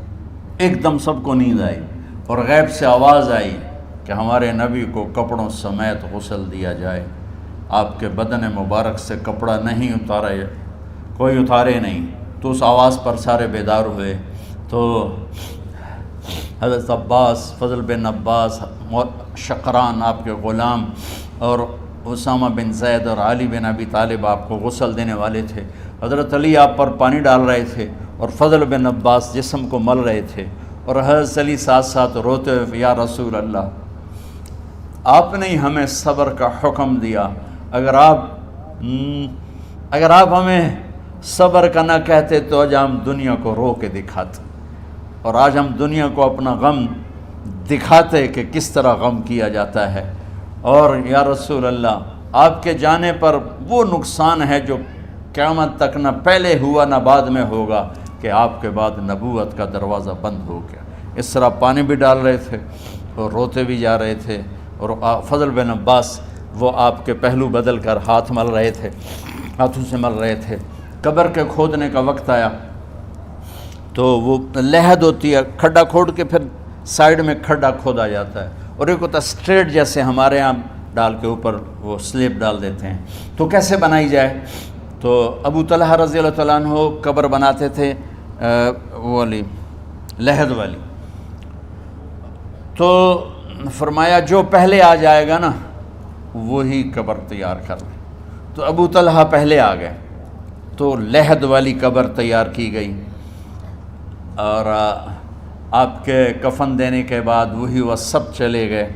ایک دم سب کو نیند آئی اور غیب سے آواز آئی کہ ہمارے نبی کو کپڑوں سمیت غسل دیا جائے۔ آپ کے بدن مبارک سے کپڑا نہیں اتارا، کوئی اتارے نہیں۔ تو اس آواز پر سارے بیدار ہوئے۔ تو حضرت عباس، فضل بن عباس، شقران آپ کے غلام، اور اسامہ بن زید اور علی بن ابی طالب آپ کو غسل دینے والے تھے۔ حضرت علی آپ پر پانی ڈال رہے تھے اور فضل بن عباس جسم کو مل رہے تھے، اور حضرت علی ساتھ ساتھ روتے ہوئے یا رسول اللہ آپ نے ہمیں صبر کا حکم دیا، اگر آپ ہمیں صبر کا نہ کہتے تو آج ہم دنیا کو رو کے دکھاتے، اور آج ہم دنیا کو اپنا غم دکھاتے کہ کس طرح غم کیا جاتا ہے۔ اور یا رسول اللہ آپ کے جانے پر وہ نقصان ہے جو قیامت تک نہ پہلے ہوا نہ بعد میں ہوگا، کہ آپ کے بعد نبوت کا دروازہ بند ہو گیا۔ اس طرح پانی بھی ڈال رہے تھے اور روتے بھی جا رہے تھے، اور فضل بن عباس وہ آپ کے پہلو بدل کر ہاتھ مل رہے تھے، ہاتھوں سے مل رہے تھے۔ قبر کے کھودنے کا وقت آیا تو وہ لحد ہوتی ہے، کھڈا کھود کے پھر سائیڈ میں کھڈا کھودا جاتا ہے، اور ایک ہوتا اسٹریٹ جیسے ہمارے ہاں ڈال کے اوپر وہ سلیب ڈال دیتے ہیں، تو کیسے بنائی جائے؟ تو ابو طلحہ رضی اللہ تعالیٰ عنہ قبر بناتے تھے وہ والی لحد والی، تو فرمایا جو پہلے آ جائے گا نا وہی قبر تیار کر لے۔ تو ابو طلحہ پہلے آ گئے، تو لحد والی قبر تیار کی گئی، اور آپ کے کفن دینے کے بعد وہی وہ سب چلے گئے۔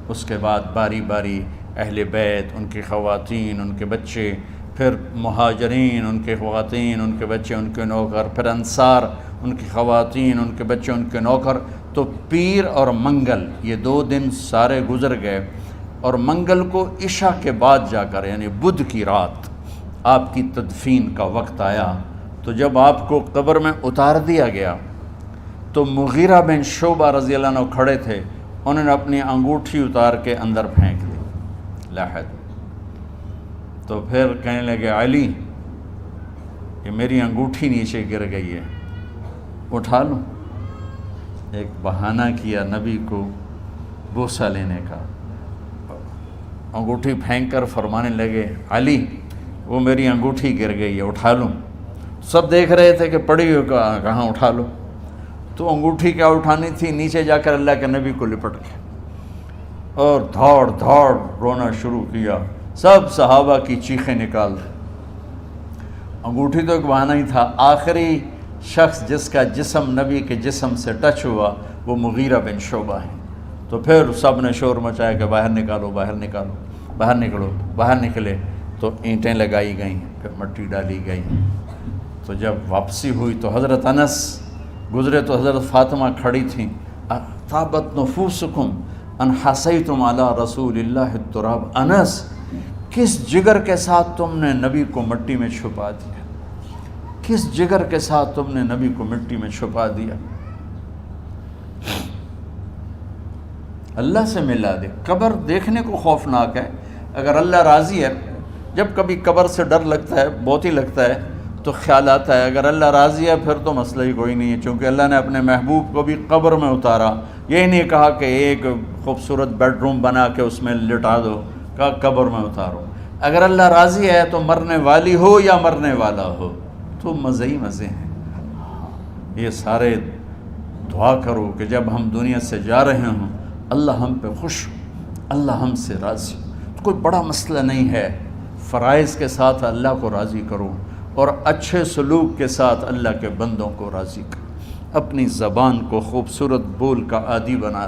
اس کے بعد باری باری اہل بیت، ان کی خواتین، ان کے بچے، پھر مہاجرین، ان کے خواتین، ان کے بچے، ان کے نوکر، پھر انصار، ان کی خواتین، ان کے بچے، ان کے نوکر۔ تو پیر اور منگل یہ 2 دن سارے گزر گئے، اور منگل کو عشاء کے بعد جا کر یعنی بدھ کی رات آپ کی تدفین کا وقت آیا۔ تو جب آپ کو قبر میں اتار دیا گیا تو مغیرہ بن شعبہ رضی اللہ عنہ کھڑے تھے، انہوں نے اپنی انگوٹھی اتار کے اندر پھینک دی لاحد۔ تو پھر کہنے لگے علی کہ میری انگوٹھی نیچے گر گئی ہے، اٹھا لوں؟ ایک بہانہ کیا نبی کو بوسہ لینے کا، انگوٹھی پھینک کر فرمانے لگے علی وہ میری انگوٹھی گر گئی ہے، اٹھا لوں؟ سب دیکھ رہے تھے کہ پڑی ہو کہاں اٹھا لو۔ تو انگوٹھی کیا اٹھانی تھی، نیچے جا کر اللہ کے نبی کو لپٹ گیا اور دھاڑ دھاڑ رونا شروع کیا، سب صحابہ کی چیخیں نکال دی۔ انگوٹھی تو ایک بہانہ ہی تھا، آخری شخص جس کا جسم نبی کے جسم سے ٹچ ہوا وہ مغیرہ بن شعبہ ہیں۔ تو پھر سب نے شور مچایا کہ باہر نکالو، باہر نکالو، باہر نکلو، باہر نکلے۔ تو اینٹیں لگائی گئیں، پھر مٹی ڈالی گئی۔ تو جب واپسی ہوئی تو حضرت انس گزرے تو حضرت فاطمہ کھڑی تھیں، طابت نفوسکم ان حسیتم علی رسول اللہ التراب۔ انس کس جگر کے ساتھ تم نے نبی کو مٹی میں چھپا دیا، کس جگر کے ساتھ تم نے نبی کو مٹی میں چھپا دیا۔ اللہ سے ملا دے۔ قبر دیکھنے کو خوفناک ہے، اگر اللہ راضی ہے، جب کبھی قبر سے ڈر لگتا ہے، بہت ہی لگتا ہے، تو خیال آتا ہے اگر اللہ راضی ہے پھر تو مسئلہ ہی کوئی نہیں ہے، چونکہ اللہ نے اپنے محبوب کو بھی قبر میں اتارا۔ یہ نہیں کہا کہ ایک خوبصورت بیڈ روم بنا کے اس میں لٹا دو، کہا قبر میں اتارو۔ اگر اللہ راضی ہے تو مرنے والی ہو یا مرنے والا ہو تو مزے ہی مزے ہیں۔ یہ سارے دعا کرو کہ جب ہم دنیا سے جا رہے ہوں اللہ ہم پہ خوش ہو، اللہ ہم سے راضی ہو۔ کوئی بڑا مسئلہ نہیں ہے، فرائض کے ساتھ اللہ کو راضی کرو اور اچھے سلوک کے ساتھ اللہ کے بندوں کو راضی کرو۔ اپنی زبان کو خوبصورت بول کا عادی بنا،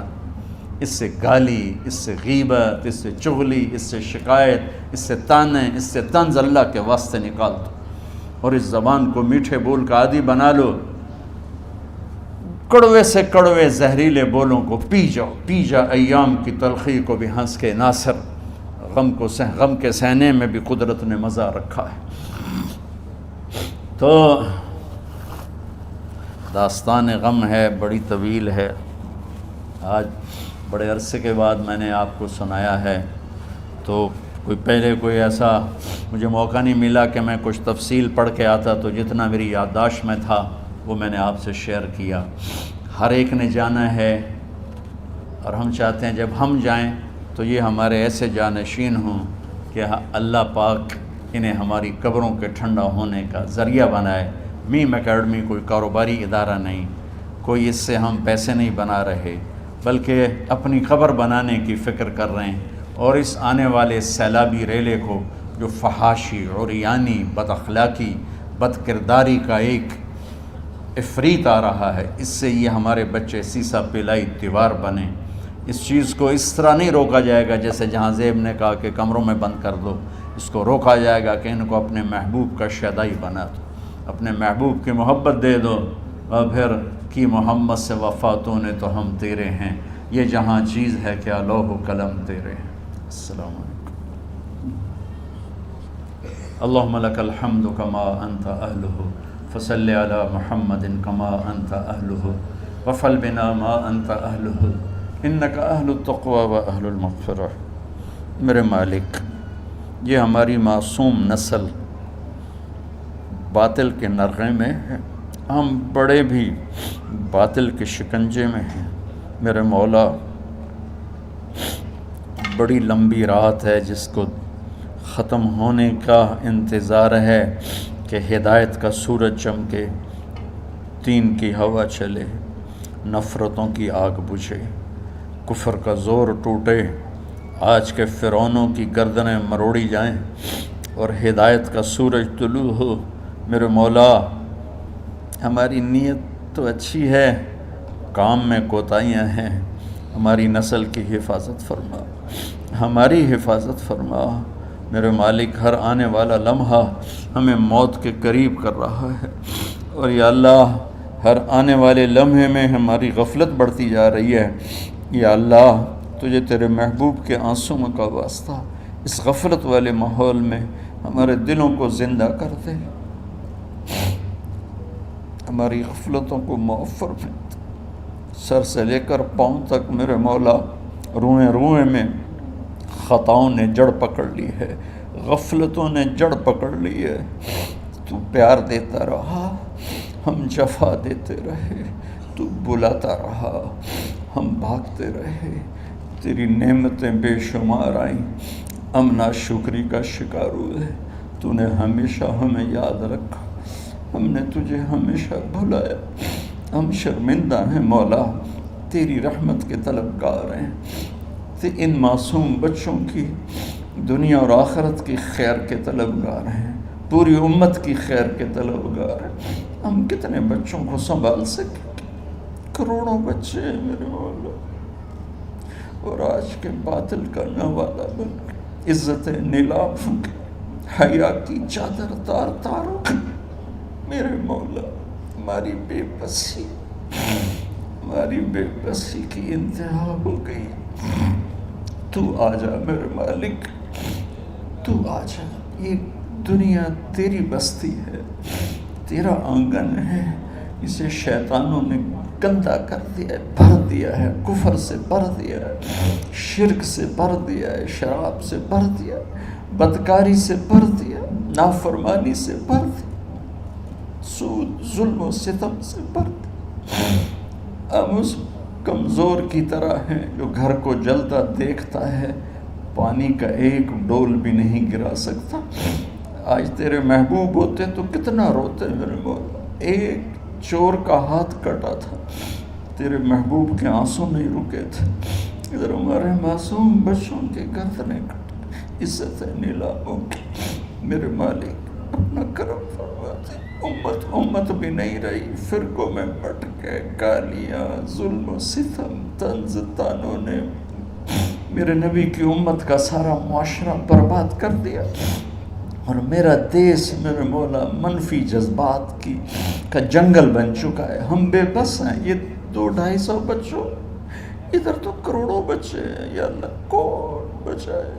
اس سے گالی، اس سے غیبت، اس سے چغلی، اس سے شکایت، اس سے تانے، اس سے طنز اللہ کے واسطے نکال دو، اور اس زبان کو میٹھے بول کا عادی بنا لو۔ کڑوے سے کڑوے زہریلے بولوں کو پی جاؤ، پی جا ایام کی تلخی کو بھی ہنس کے ناصر، غم کے سہنے میں بھی قدرت نے مزہ رکھا ہے۔ تو داستان غم ہے، بڑی طویل ہے، آج بڑے عرصے کے بعد میں نے آپ کو سنایا ہے، تو کوئی ایسا مجھے موقع نہیں ملا کہ میں کچھ تفصیل پڑھ کے آتا، تو جتنا میری یادداشت میں تھا وہ میں نے آپ سے شیئر کیا۔ ہر ایک نے جانا ہے، اور ہم چاہتے ہیں جب ہم جائیں تو یہ ہمارے ایسے جانشین ہوں کہ اللہ پاک انہیں ہماری قبروں کے ٹھنڈا ہونے کا ذریعہ بنائے۔ میم اکیڈمی کوئی کاروباری ادارہ نہیں، کوئی اس سے ہم پیسے نہیں بنا رہے، بلکہ اپنی قبر بنانے کی فکر کر رہے ہیں، اور اس آنے والے سیلابی ریلے کو جو فحاشی، عریانی، بد اخلاقی، بد کرداری کا ایک افریت آ رہا ہے، اس سے یہ ہمارے بچے سیسا پلائی دیوار بنیں۔ اس چیز کو اس طرح نہیں روکا جائے گا جیسے جہاں زیب نے کہا کہ کمروں میں بند کر دو، اس کو روکا جائے گا کہ ان کو اپنے محبوب کا شیدائی بنا دو، اپنے محبوب کی محبت دے دو، اور پھر کی محمد سے وفاتوں نے تو ہم تیرے ہیں، یہ جہاں چیز ہے کیا لوح و قلم تیرے ہیں۔ السلام علیکم۔ اللہم لک الحمد کما انت اہلہ فصل علی محمد کما انت اہلہ وفعل بنا ما انت اہلہ انک اہل التقوی و اہل المغفرہ۔ میرے مالک، یہ ہماری معصوم نسل باطل کے نرغے میں ہے، ہم بڑے بھی باطل کے شکنجے میں ہیں۔ میرے مولا، بڑی لمبی رات ہے جس کو ختم ہونے کا انتظار ہے کہ ہدایت کا سورج چمکے، دین کی ہوا چلے، نفرتوں کی آگ بجھے، کفر کا زور ٹوٹے، آج کے فرعونوں کی گردنیں مروڑی جائیں، اور ہدایت کا سورج طلوع ہو۔ میرے مولا ہماری نیت تو اچھی ہے، کام میں کوتاہیاں ہیں، ہماری نسل کی حفاظت فرما، ہماری حفاظت فرما۔ میرے مالک ہر آنے والا لمحہ ہمیں موت کے قریب کر رہا ہے، اور یا اللہ ہر آنے والے لمحے میں ہماری غفلت بڑھتی جا رہی ہے۔ یا اللہ تجھے تیرے محبوب کے آنسوں کا واسطہ اس غفلت والے ماحول میں ہمارے دلوں کو زندہ کر دے، ہماری غفلتوں کو معاف فرما۔ سر سے لے کر پاؤں تک میرے مولا روئیں روئیں میں خطاؤں نے جڑ پکڑ لی ہے، غفلتوں نے جڑ پکڑ لی ہے۔ تو پیار دیتا رہا، ہم جفا دیتے رہے، تو بلاتا رہا، ہم بھاگتے رہے۔ تیری نعمتیں بے شمار آئیں، ہم ناشکری کا شکار ہوئے۔ تو نے ہمیشہ ہمیں یاد رکھا، ہم نے تجھے ہمیشہ بھلایا۔ ہم شرمندہ ہیں مولا، تیری رحمت کے طلبگار ہیں، ان معصوم بچوں کی دنیا اور آخرت کی خیر کے طلبگار ہیں، پوری امت کی خیر کے طلبگار ہیں۔ ہم کتنے بچوں کو سنبھال سکیں؟ کروڑوں بچے ہیں میرے مولا، اور آج کے باطل کا نوالا بن کے عزت نیلام کے حیا کی چادر تار تار ہو گئی۔ میرے مولا ہماری بے بسی کی انتہا ہو گئی۔ تو آجا میرے مالک، تو آجا۔ یہ دنیا تیری بستی ہے، تیرا آنگن ہے، اسے شیطانوں نے گندا کر دیا ہے، بھر دیا ہے، کفر سے بھر دیا ہے، شرک سے بھر دیا ہے، شراب سے بھر دیا ہے، بدکاری سے بھر دیا، نافرمانی سے بھر دیا، سود ظلم و ستم سے بھر دیا۔ ہم اس کمزور کی طرح ہیں جو گھر کو جلتا دیکھتا ہے، پانی کا ایک ڈول بھی نہیں گرا سکتا۔ آج تیرے محبوب ہوتے تو کتنا روتے میرے مولا۔ ایک چور کا ہاتھ کٹا تھا، تیرے محبوب کے آنسوں نہیں رکے تھے۔ ادھر ہمارے معصوم بچوں کے گردنیں کٹ، عزت نیلاموں کی۔ میرے مالک اپنا کرم فرما دے۔ امت بھی نہیں رہی، فرقوں میں بٹ گئے، گالیاں، ظلم و ستم، طنز تانوں نے میرے نبی کی امت کا سارا معاشرہ برباد کر دیا، اور میرا دیس میرے مولا منفی جذبات کا جنگل بن چکا ہے۔ ہم بے بس ہیں، یہ 200-250 بچوں، ادھر تو کروڑوں بچے ہیں۔ یا اللہ کون بچائے؟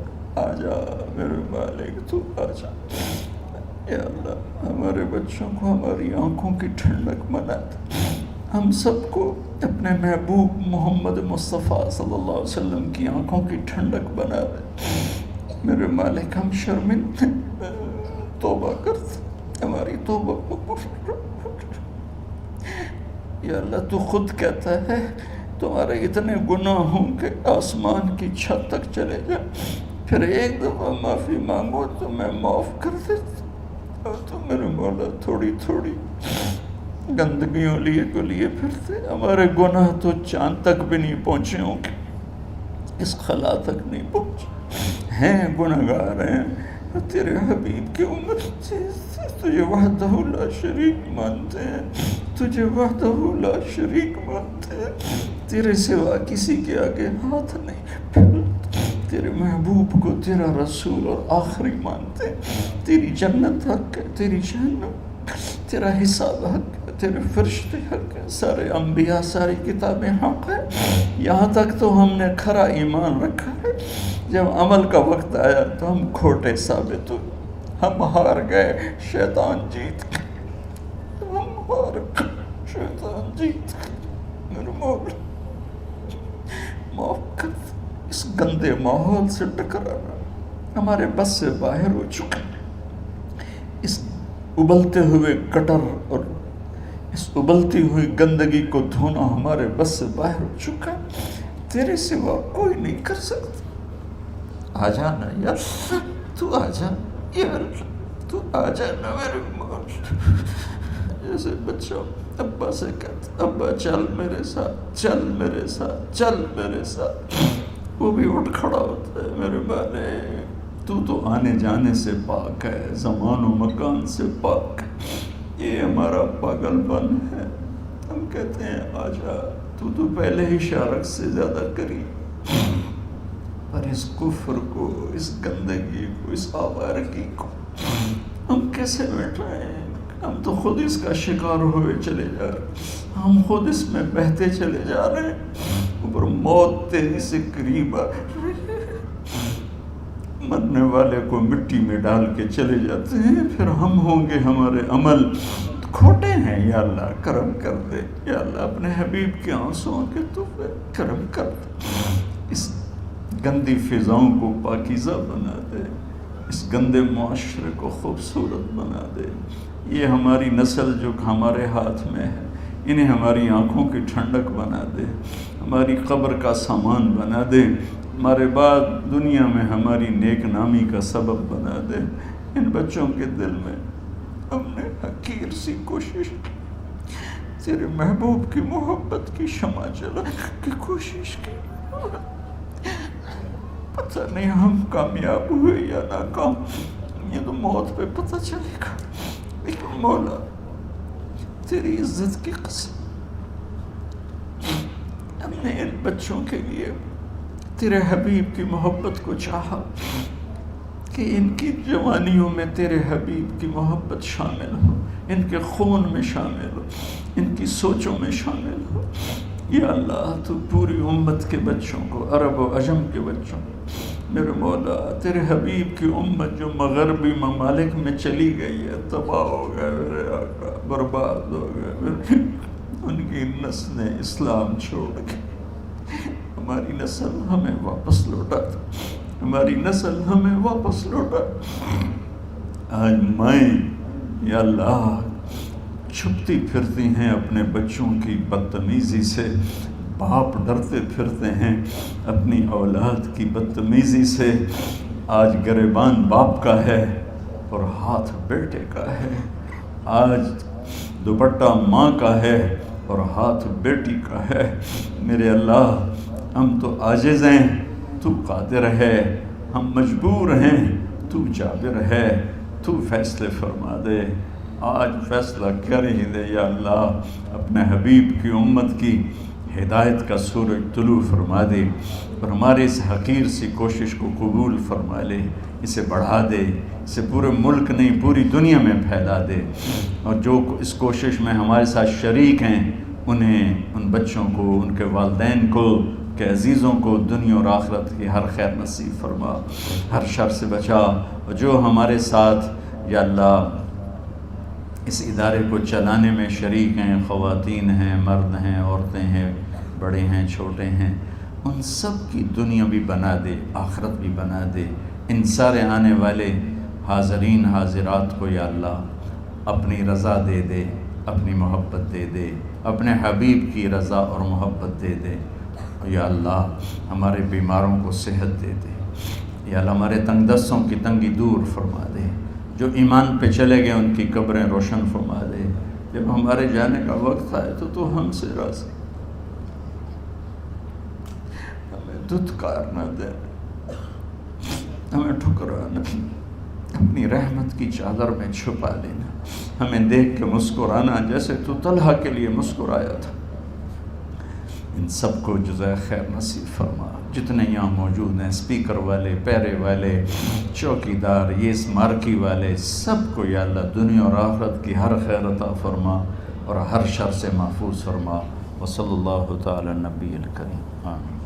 آجا میرے مالک، تو آجا یا اللہ۔ ہمارے بچوں کو ہماری آنکھوں کی ٹھنڈک بنا دے، ہم سب کو اپنے محبوب محمد مصطفیٰ صلی اللہ علیہ وسلم کی آنکھوں کی ٹھنڈک بنا دے۔ میرے مالک ہم شرمندہ توبہ کرتے، ہماری توبہ قبول۔ یا اللہ تو خود کہتا ہے تمہارے اتنے گناہ ہوں کہ آسمان کی چھت تک چلے جائیں، پھر ایک دفعہ معافی مانگو تو میں معاف کر دیتا۔ اور تو میرے مولا تھوڑی تھوڑی گندگیوں لیے پھرتے، ہمارے گناہ تو چاند تک بھی نہیں پہنچے ہوں گے، اس خلا تک نہیں پہنچے ہیں، گنہگار ہیں۔ تیرے حبیب کی امت تجھے وحدہ لا شریک مانتے ہیں، تجھے وحدہ لا شریک مانتے ہیں، تیرے سوا کسی کے آگے ہاتھ نہیں پھیلتے، تیرے محبوب کو تیرا رسول اور آخری مانتے ہیں۔ تیری جنت حق ہے، تیری جہنم، تیرا حساب حق ہے، تیرے فرشتے حق ہے، سارے انبیاء ساری کتابیں حق ہے۔ یہاں تک تو ہم نے کھرا ایمان رکھا ہے، جب عمل کا وقت آیا تو ہم کھوٹے ثابت ہوئے، ہم ہار گئے، شیطان جیت گئے، ہم ہار گئے، شیطان جیت گئے۔ میرے مولا معاف کر، اس گندے ماحول سے ٹکرانا ہمارے بس سے باہر ہو چکا، اس ابلتے ہوئے گٹر اور اس ابلتی ہوئی گندگی کو دھونا ہمارے بس سے باہر ہو چکا، تیرے سوا کوئی نہیں کر سکتا۔ آ جانا یار، تو آ جا یار، تو آ جانا میرے مولا۔ جیسے بچہ ابا سے کہتا ابا چل میرے ساتھ، چل میرے ساتھ، چل میرے ساتھ، وہ بھی اٹھ کھڑا ہوتا ہے۔ میرے بانے تو تو آنے جانے سے پاک ہے، زمان و مکان سے پاک ہے، یہ ہمارا پاگل پن ہے۔ ہم کہتے ہیں آجا، تو پہلے ہی شارک سے زیادہ قریب، پر اس کفر کو، اس گندگی کو، اس آوارگی کو ہم کیسے مٹائیں؟ ہم تو خود اس کا شکار ہوئے چلے جا رہے، ہم خود اس میں بہتے چلے جا رہے ہیں، اوپر موت تیزی سے قریب آ رہی ہے۔ مرنے والے کو مٹی میں ڈال کے چلے جاتے ہیں، پھر ہم ہوں گے ہمارے عمل کھوٹے ہیں۔ یا اللہ کرم کر دے، یا اللہ اپنے حبیب کے آنسوؤں کے تو کرم کر دے، اس گندی فضاؤں کو پاکیزہ بنا دے، اس گندے معاشرے کو خوبصورت بنا دے۔ یہ ہماری نسل جو ہمارے ہاتھ میں ہے، انہیں ہماری آنکھوں کی ٹھنڈک بنا دے، ہماری قبر کا سامان بنا دے، ہمارے بعد دنیا میں ہماری نیک نامی کا سبب بنا دے۔ ان بچوں کے دل میں ہم نے حقیر سی کوشش تیرے محبوب کی محبت کی شمع جلا کی کوشش کی، پتہ نہیں ہم کامیاب ہوئے یا ناکام، یہ تو موت پہ پتہ چلے گا، لیکن مولا تیری عزت کی قسم ہم نے ان بچوں کے لیے تیرے حبیب کی محبت کو چاہا کہ ان کی جوانیوں میں تیرے حبیب کی محبت شامل ہو، ان کے خون میں شامل ہو، ان کی سوچوں میں شامل ہو۔ یا اللہ تو پوری امت کے بچوں کو، عرب و عجم کے بچوں کو، میرے مولا تیرے حبیب کی امت جو مغربی ممالک میں چلی گئی ہے، تباہ ہو گئے میرے آقا، برباد ہو گئے، ان کی نسلیں اسلام چھوڑ کے، ہماری نسل ہمیں واپس لوٹا دے، ہماری نسل ہمیں واپس لوٹا۔ آج مائیں یا اللہ چھپتی پھرتی ہیں اپنے بچوں کی بدتمیزی سے، باپ ڈرتے پھرتے ہیں اپنی اولاد کی بدتمیزی سے۔ آج گریبان باپ کا ہے اور ہاتھ بیٹے کا ہے، آج دوپٹہ ماں کا ہے اور ہاتھ بیٹی کا ہے۔ میرے اللہ ہم تو عاجز ہیں، تو قادر ہے، ہم مجبور ہیں، تو جابر ہے، تو فیصلے فرما دے۔ آج فیصلہ کر ہی دے یا اللہ، اپنے حبیب کی امت کی ہدایت کا سورج طلوع فرما دے، اور ہمارے اس حقیر سی کوشش کو قبول فرما لے، اسے بڑھا دے، اسے پورے ملک نہیں پوری دنیا میں پھیلا دے، اور جو اس کوشش میں ہمارے ساتھ شریک ہیں انہیں، ان بچوں کو، ان کے والدین کو، کہ عزیزوں کو دنیا اور آخرت کی ہر خیر نصیب فرما، ہر شر سے بچا۔ اور جو ہمارے ساتھ یا اللہ اس ادارے کو چلانے میں شریک ہیں، خواتین ہیں، مرد ہیں، عورتیں ہیں، بڑے ہیں، چھوٹے ہیں، ان سب کی دنیا بھی بنا دے، آخرت بھی بنا دے۔ ان سارے آنے والے حاضرین حاضرات کو یا اللہ اپنی رضا دے دے، اپنی محبت دے دے، اپنے حبیب کی رضا اور محبت دے دے۔ یا اللہ ہمارے بیماروں کو صحت دے دے، یا اللہ ہمارے تنگ دستوں کی تنگی دور فرما دے، جو ایمان پہ چلے گئے ان کی قبریں روشن فرما دے۔ جب ہمارے جانے کا وقت آئے تو ہم سے راضی، ہمیں دھتکار نہ دے، ہمیں ٹھکرانا، اپنی رحمت کی چادر میں چھپا لینا، ہمیں دیکھ کے مسکرانا جیسے تو طلحہ کے لیے مسکرایا تھا۔ ان سب کو جزائے خیر نصیب فرما۔ جتنے یہاں موجود ہیں، اسپیکر والے، پیرے والے، چوکی دار، یہ اس مارکی والے، سب کو یا اللہ دنیا اور آخرت کی ہر خیر عطا فرما اور ہر شر سے محفوظ فرما۔ وصلی اللہ تعالی نبی الکریم، آمین۔